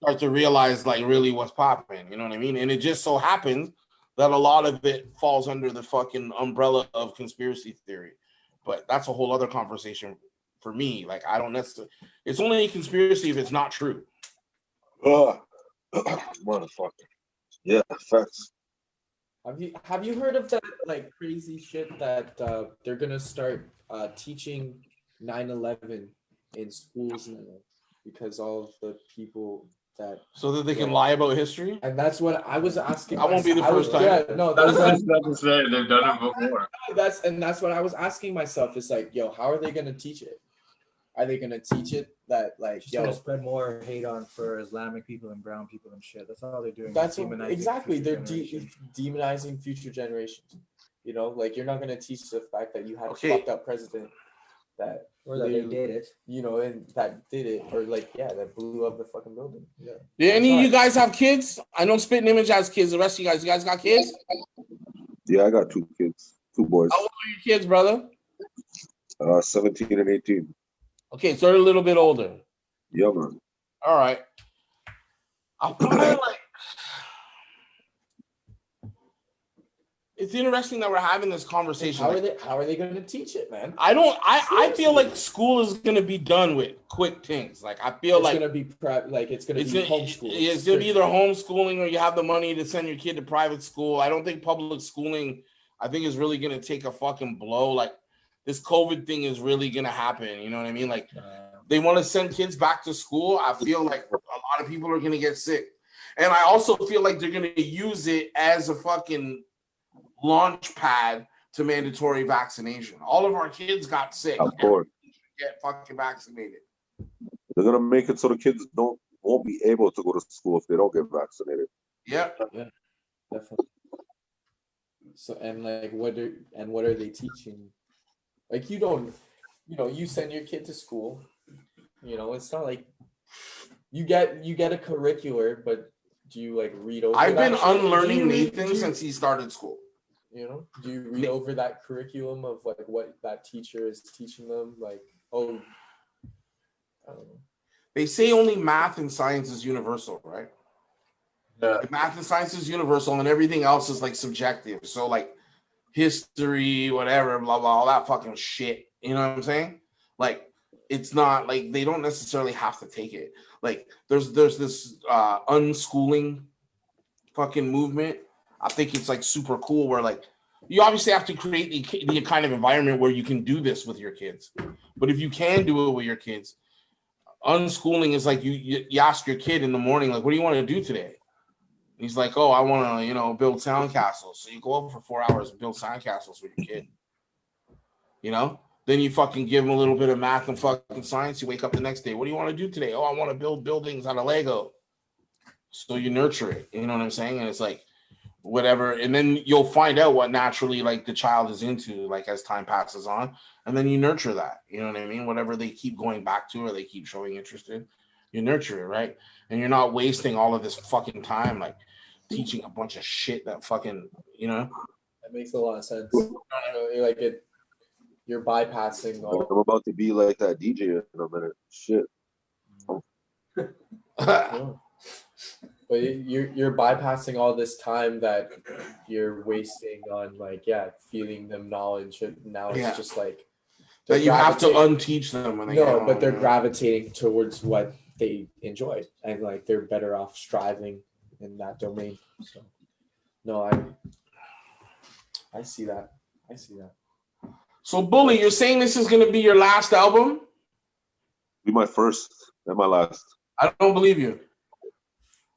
start to realize like really what's popping, you know what I mean? And it just so happens that a lot of it falls under the fucking umbrella of conspiracy theory. But that's a whole other conversation for me. Like, I don't necessarily, it's only a conspiracy if it's not true. Motherfucker. Yeah, facts. Have you heard of that like crazy shit that they're gonna start teaching 9/11 in schools now because all of the people that so that they can lie about history? And that's what I was asking. That won't be the first time. Yeah, no, That's what I was about to say. They've done it before. That's what I was asking myself. It's like, yo, how are they gonna teach it? Are they gonna teach it that like, Just gonna spread more hate on for Islamic people and brown people and shit. That's all they're doing. That's demonizing exactly. future They're generations. demonizing future generations. You know, like you're not gonna teach the fact that you had Okay. a fucked up president that Or that they did it. you know, and that did it, or like, yeah, that blew up the fucking building. Yeah. Do any of you guys have kids? I know Spitten Image has kids. The rest of you guys got kids? Yeah, I got 2 kids, 2 boys. How old are your kids, brother? 17 and 18. Okay, so they're a little bit older. Yeah, man. All right. I find like it's interesting that we're having this conversation. How are they going to teach it, man? I feel like school is going to be done with quick things. Like I feel It's like going to be it's going to be homeschool. It's going to be either homeschooling or you have the money to send your kid to private school. I don't think public schooling, I think, is really going to take a fucking blow. Like this COVID thing is really going to happen. You know what I mean? Like they want to send kids back to school. I feel like a lot of people are going to get sick. And I also feel like they're going to use it as a fucking launch pad to mandatory vaccination. All of our kids got sick. Of course. Get fucking vaccinated. They're gonna make it so the kids won't be able to go to school if they don't get vaccinated. Yeah. Yeah. Definitely. So and like what are they teaching? Like you send your kid to school, it's not like you get a curricular, but do you like read over I've been that shit? unlearning new things since he started school. Do you read over that curriculum of like what that teacher is teaching them? Like, I don't know. They say only math and science is universal, right? Yeah. Like math and science is universal and everything else is like subjective. So like history, whatever, blah, blah, all that fucking shit. You know what I'm saying? Like, it's not like they don't necessarily have to take it. Like there's this unschooling fucking movement. I think it's like super cool where like you obviously have to create the kind of environment where you can do this with your kids. But if you can do it with your kids, unschooling is like you ask your kid in the morning, like, what do you want to do today? And he's like, oh, I want to, build sandcastles. So you go up for 4 hours and build sandcastles with your kid. Then you fucking give him a little bit of math and fucking science. You wake up the next day. What do you want to do today? Oh, I want to build buildings out of Lego. So you nurture it. You know what I'm saying? And it's like, whatever, and then you'll find out what naturally like the child is into like as time passes on, and then you nurture that, you know what I mean? Whatever they keep going back to or they keep showing interest in, you nurture it, right? And you're not wasting all of this fucking time like teaching a bunch of shit that fucking, That makes a lot of sense. Like you're bypassing all. I'm about to be like that DJ in a minute. Shit. Yeah. But you're bypassing all this time that you're wasting on like feeding them knowledge. And now it's just like that you have to gravitating- unteach them when they No, get home, but they're you know? gravitating towards what they enjoy, and like they're better off striving in that domain. So, no, I see that. I see that. So, Bully, you're saying this is gonna be your last album? Be my first and my last. I don't believe you.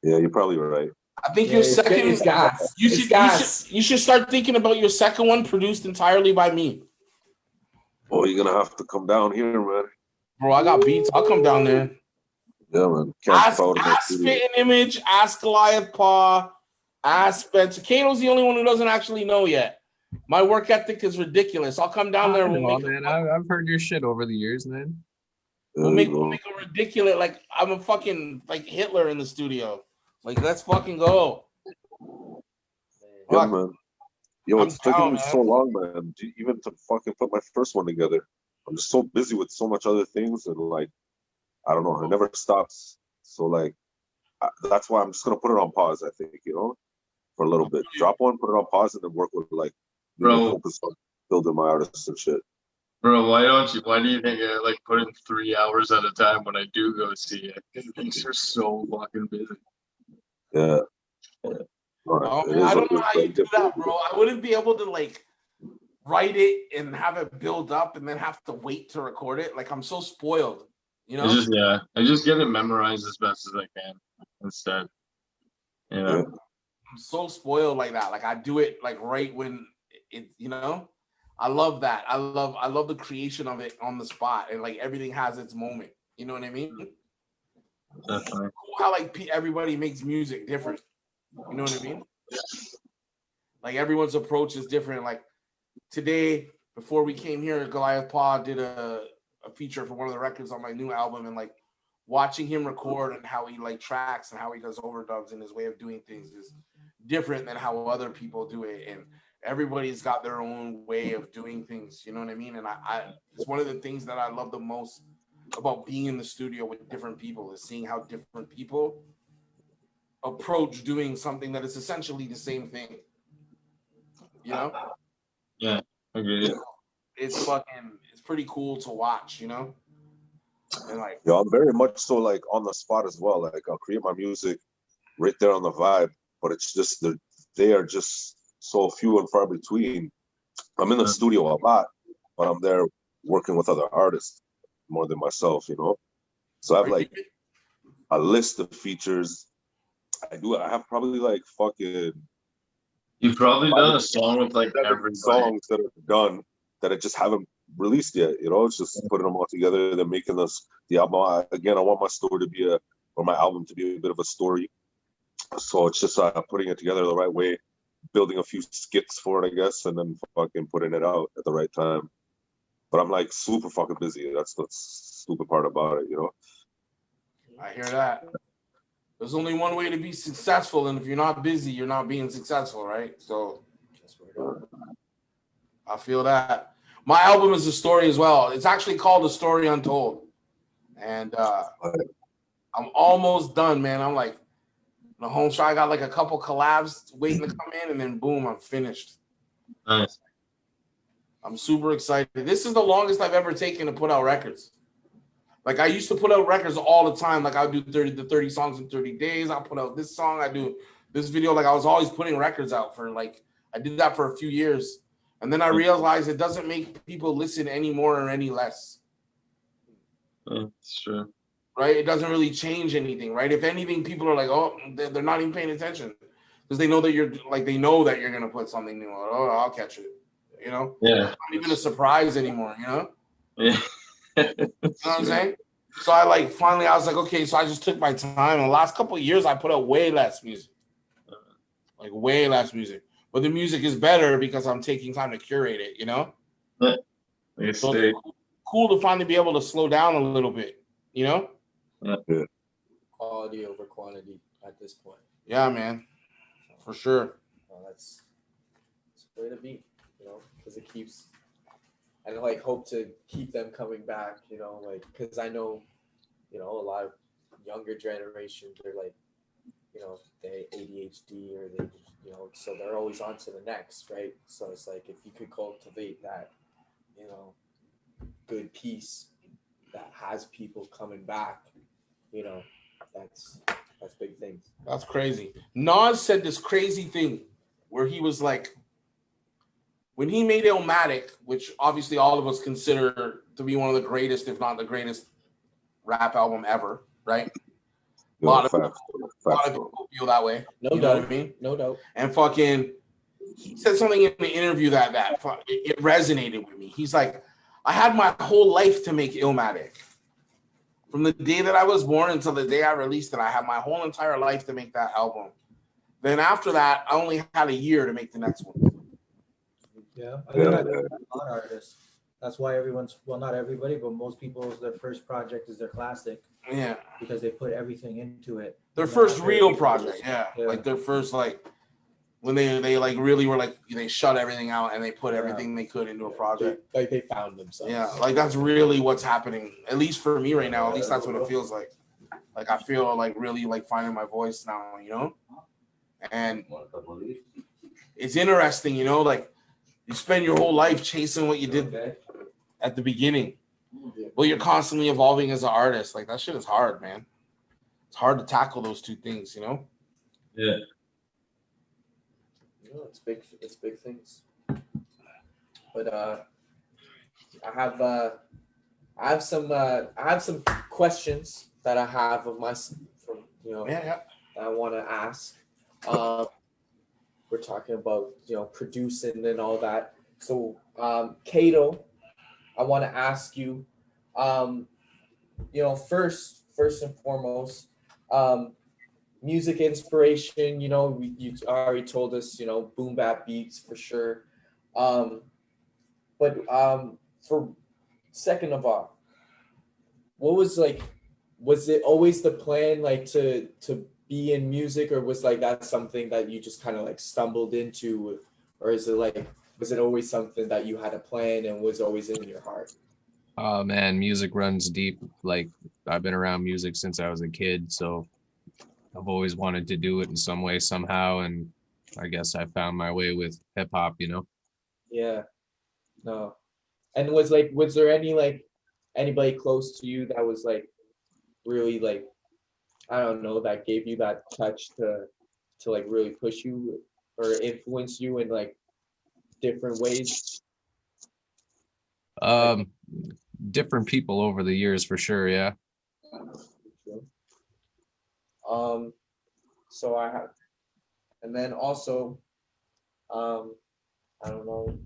Yeah, you're probably right. I think your second. It's gas. You should start thinking about your second one produced entirely by me. Oh, you're gonna have to come down here, man. Bro, I got beats. I'll come down there. Yeah, man. Ask Spitten Image, ask Goliath Paw, ask Spencer. Kato's the only one who doesn't actually know yet. My work ethic is ridiculous. I'll come down there. I've heard your shit over the years, man. We'll make a ridiculous, like I'm a fucking like Hitler in the studio. Like, let's fucking go. Yeah, Fuck. man. Yo, it's taken down, me man. so long, man, even to fucking put my first one together. I'm just so busy with so much other things, and like, I don't know, it never stops. So like, that's why I'm just gonna put it on pause. I think, for a little bit. Drop one, put it on pause, and then work with like, focus on building my artists and shit. Bro, why do you think I like put in 3 hours at a time when I do go see it? Because things are so fucking busy. Yeah. I don't know how you do that, bro. I wouldn't be able to like write it and have it build up and then have to wait to record it. Like, I'm so spoiled, you know? I just get it memorized as best as I can instead. You know? I'm so spoiled like that. Like, I do it like right when it, I love that. I love the creation of it on the spot, and like everything has its moment. You know what I mean? Definitely. Cool how like everybody makes music different. You know what I mean? Like, everyone's approach is different. Like, today, before we came here, Goliath Paw did a feature for one of the records on my new album, and like watching him record and how he like tracks and how he does overdubs and his way of doing things is different than how other people do it. And everybody's got their own way of doing things. You know what I mean? And I it's one of the things that I love the most about being in the studio with different people, is seeing how different people approach doing something that is essentially the same thing. You know? Yeah, agreed. It's pretty cool to watch, you know? And like, yo, I'm very much so like on the spot as well. Like, I'll create my music right there on the vibe, but it's just they are just so few and far between. I'm in the studio a lot, but I'm there working with other artists more than myself, So I have like a list of features. I have probably like fucking. You've probably done a song with like every songs that are done that I just haven't released yet. It's just putting them all together, then making the album. Again, I want my story to be or my album to be a bit of a story. So it's just putting it together the right way, building a few skits for it, I guess, and then fucking putting it out at the right time. But I'm like super fucking busy. That's the stupid part about it, I hear that. There's only one way to be successful, and if you're not busy, you're not being successful, right? So I feel that. My album is a story as well. It's actually called A Story Untold. And I'm almost done, man. I'm like, the home stretch, I got like a couple collabs waiting to come in, and then boom, I'm finished. Nice. I'm super excited. This is the longest I've ever taken to put out records. Like, I used to put out records all the time. Like, I would do 30 songs in 30 days. I'll put out this song. I do this video. Like, I was always putting records out for like, I did that for a few years. And then I realized it doesn't make people listen any more or any less. That's true. Right? It doesn't really change anything, right? If anything, people are like, oh, they're not even paying attention. Because they know that you're going to put something new on. Oh, I'll catch it. Yeah. It's not even a surprise anymore, Yeah. You know what I'm saying? So I was like, okay, so I just took my time. In the last couple of years, I put out way less music. Like, way less music. But the music is better because I'm taking time to curate it, Yeah. So it's cool to finally be able to slow down a little bit, Yeah. Quality over quantity at this point. Yeah, man. For sure. That's the way to be, because it keeps and like hope to keep them coming back, you know, like because I know, you know, a lot of younger generations are like, you know, they ADHD or they, you know, so they're always on to the next, right? So it's like if you could cultivate that, you know, good piece that has people coming back, you know, that's big things. That's crazy. Nas said this crazy thing where he was like, when he made Illmatic, which obviously all of us consider to be one of the greatest, if not the greatest rap album ever, right? A lot of people feel that way. No you doubt. Know what I mean? No doubt. And fucking, he said something in the interview that it resonated with me. He's like, I had my whole life to make Illmatic. From the day that I was born until the day I released it, I had my whole entire life to make that album. Then after that, I only had a year to make the next one. Yeah, I think that's a lot of artists. That's why everyone's, well, not everybody, but most people's their first project is their classic. Yeah. Because they put everything into it. Their first real project, yeah. Like their first, like, when they like really were like, they shut everything out and they put everything they could into a project. Like they found themselves. Yeah, like that's really what's happening. At least for me right now, at least that's what it feels like. Like I feel like really like finding my voice now, you know? And it's interesting, you know, like you spend your whole life chasing what you did at the beginning. But you're constantly evolving as an artist. Like that shit is hard, man. It's hard to tackle those two things, you know? Yeah. No, it's big things. But I have some questions that I have of my from you know that I want to ask. We're talking about, you know, producing and all that. So Kado, I want to ask you, you know, first and foremost, music inspiration, you know, you already told us, you know, boom bap beats for sure. But for second of all, what was it always the plan like to be in music, or was like that something that you just kind of like stumbled into, or is it like, was it always something that you had a plan and was always in your heart? Oh man, music runs deep. Like I've been around music since I was a kid, so I've always wanted to do it in some way, somehow, and I guess I found my way with hip hop, you know? Yeah. No. And was there anybody close to you that was like really like, I don't know, that gave you that touch to like really push you or influence you in like different ways? Different people over the years for sure, yeah. So I have, and then also, I don't know,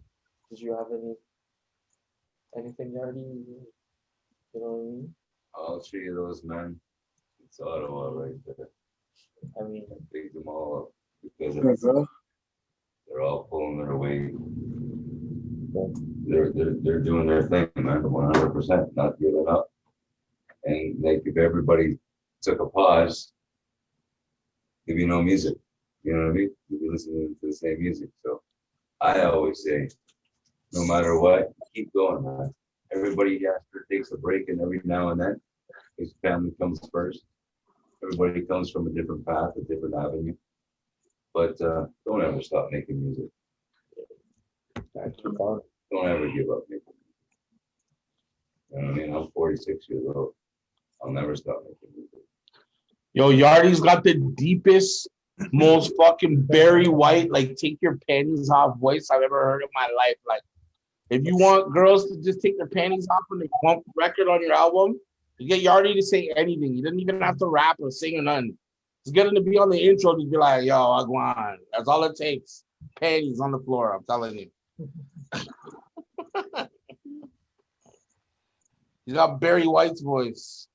did you have anything already, you know what I mean? All three of those men, it's Ottawa right there. I mean, I picked them all up because they're all pulling their weight. They're doing their thing, man, 100%, not giving up. And like if everybody took a pause, there'd be no music. You know what I mean? You'd be listening to the same music. So I always say, no matter what, keep going, man. Everybody after takes a break, and every now and then, his family comes first. Everybody comes from a different path, a different avenue. But don't ever stop making music. Don't ever give up making music. You know what I mean? I'm 46 years old. I'll never stop making music. Yo, Yardy's got the deepest, most fucking Barry White, like take your panties off voice I've ever heard in my life. Like, if you want girls to just take their panties off when they bump record on your album, you get Yardy to say anything. You didn't even have to rap or sing or nothing. Just get him to be on the intro to be like, yo, Agwan. That's all it takes. Panties on the floor, I'm telling you. He's got Barry White's voice.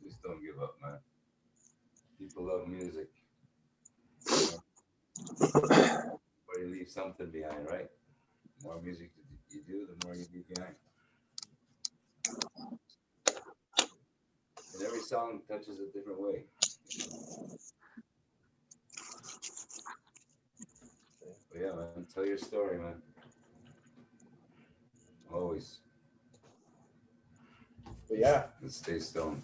Just don't give up, man. People love music. But you leave something behind, right? The more music you do, the more you leave behind. And every song touches a different way. But yeah, man, tell your story, man. Always. But yeah. Let's stay stoned.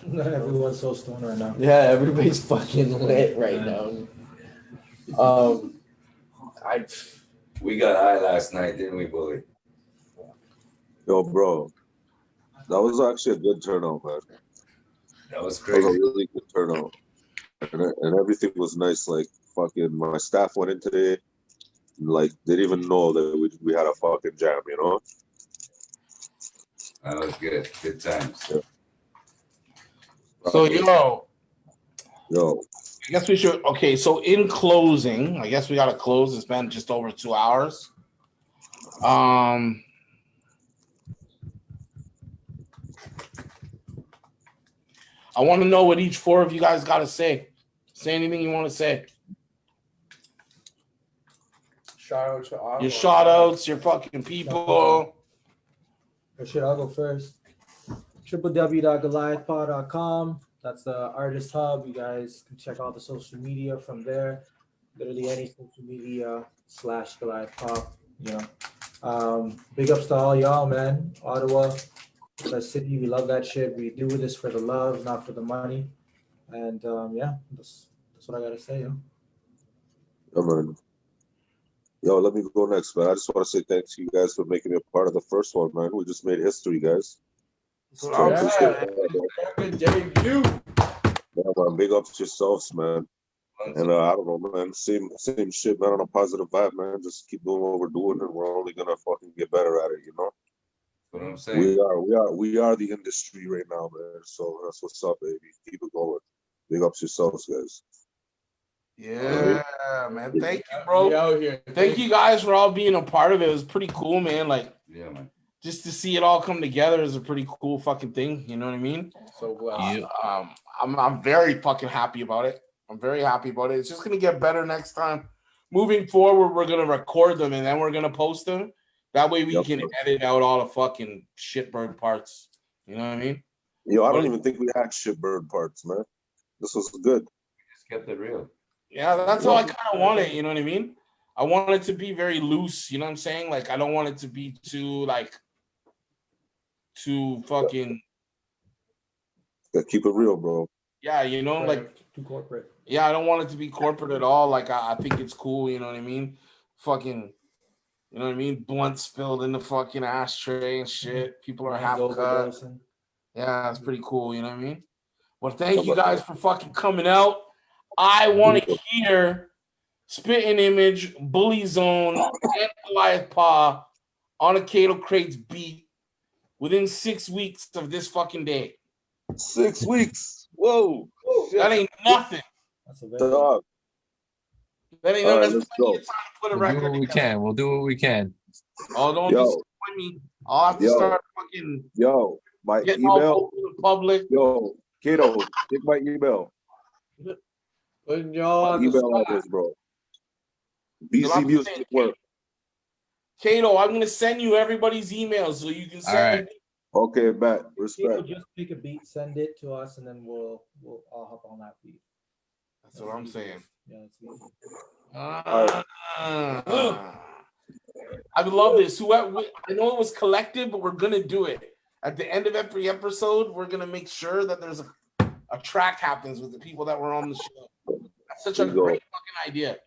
Everyone's so stoned right now. Yeah, everybody's fucking lit right now. We got high last night, didn't we, Bully? Yo, bro, that was actually a good turnout, man. That was That crazy. was a really good turnout, and everything was nice. Like fucking, my staff went in today. Like they didn't even know that we had a fucking jam, you know. That was good. Good times. Yeah. So yo, I guess we should. Okay, so in closing, I guess we gotta close. It's been just over 2 hours. I want to know what each 4 of you guys got to say. Say anything you want to say. Shout out to Ottawa. Your shout outs, your fucking people. Or should I go first? www.goliathpod.com. That's the artist hub. You guys can check out the social media from there. Literally any social media / Goliath Pop. You know. Big ups to all y'all, man. Ottawa, that city. We love that shit. We do this for the love, not for the money. And yeah, that's what I gotta say, yo. Yeah, man. Yo, let me go next, man. I just want to say thanks to you guys for making me a part of the first one, man. We just made history, guys. So I appreciate that, man. Yeah, man. Big ups to yourselves, man. And I don't know, man. Same shit, man. On a positive vibe, man. Just keep doing what we're doing, and we're only gonna fucking get better at it, you know. That's what I'm saying. We are the industry right now, man. So that's what's up, baby. Keep it going. Big ups yourselves, guys. Yeah, man. Thank you, bro. Out here. Thank you guys for all being a part of it. It was pretty cool, man. Like, yeah, man. Just to see it all come together is a pretty cool fucking thing. You know what I mean? So glad. I'm very fucking happy about it. I'm very happy about it. It's just gonna get better next time. Moving forward, we're gonna record them and then we're gonna post them. That way we can edit out all the fucking shitbird parts. You know what I mean? Yo, I don't even think we had shitbird parts, man. This was good. Just kept it real. Yeah, that's how I kind of want it. You know what I mean? I want it to be very loose. You know what I'm saying? Like, I don't want it to be too fucking. Keep it real, bro. Yeah, you know, like too corporate. Yeah, I don't want it to be corporate at all. Like, I think it's cool. You know what I mean? Fucking, you know what I mean? Blunt spilled in the fucking ashtray and shit. People are half cut. Yeah, it's pretty cool. You know what I mean? Well, thank you guys for fucking coming out. I want to hear Spitten Image, BullyZone, and Goliath Paw on a Kado Crates beat within 6 weeks of this fucking day. 6 weeks. Whoa. That ain't nothing. That's a very That ain't All nothing. right, That's plenty of time to put a record We'll do what we can. We'll do what we can. Oh, don't disappoint me. I'll have to start fucking. Yo, my email. Public. Yo, Kado, take my email. Putting y'all on email the address, bro. BC Music Work. Kado, I'm gonna send you everybody's emails so you can send me. Okay, bet. Respect. Just pick a beat, send it to us, and then we'll all hop on that beat. That's what I'm saying. Yeah, that's easy. I love this. Whoever, I know it was collective, but we're gonna do it. At the end of every episode, we're gonna make sure that there's a track happens with the people that were on the show. That's such a great fucking idea.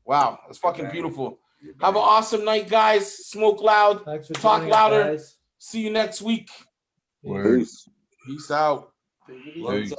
Wow, that's fucking beautiful. Have an awesome night, guys. Smoke loud, talk louder. Guys. See you next week. Peace. Peace out. Peace.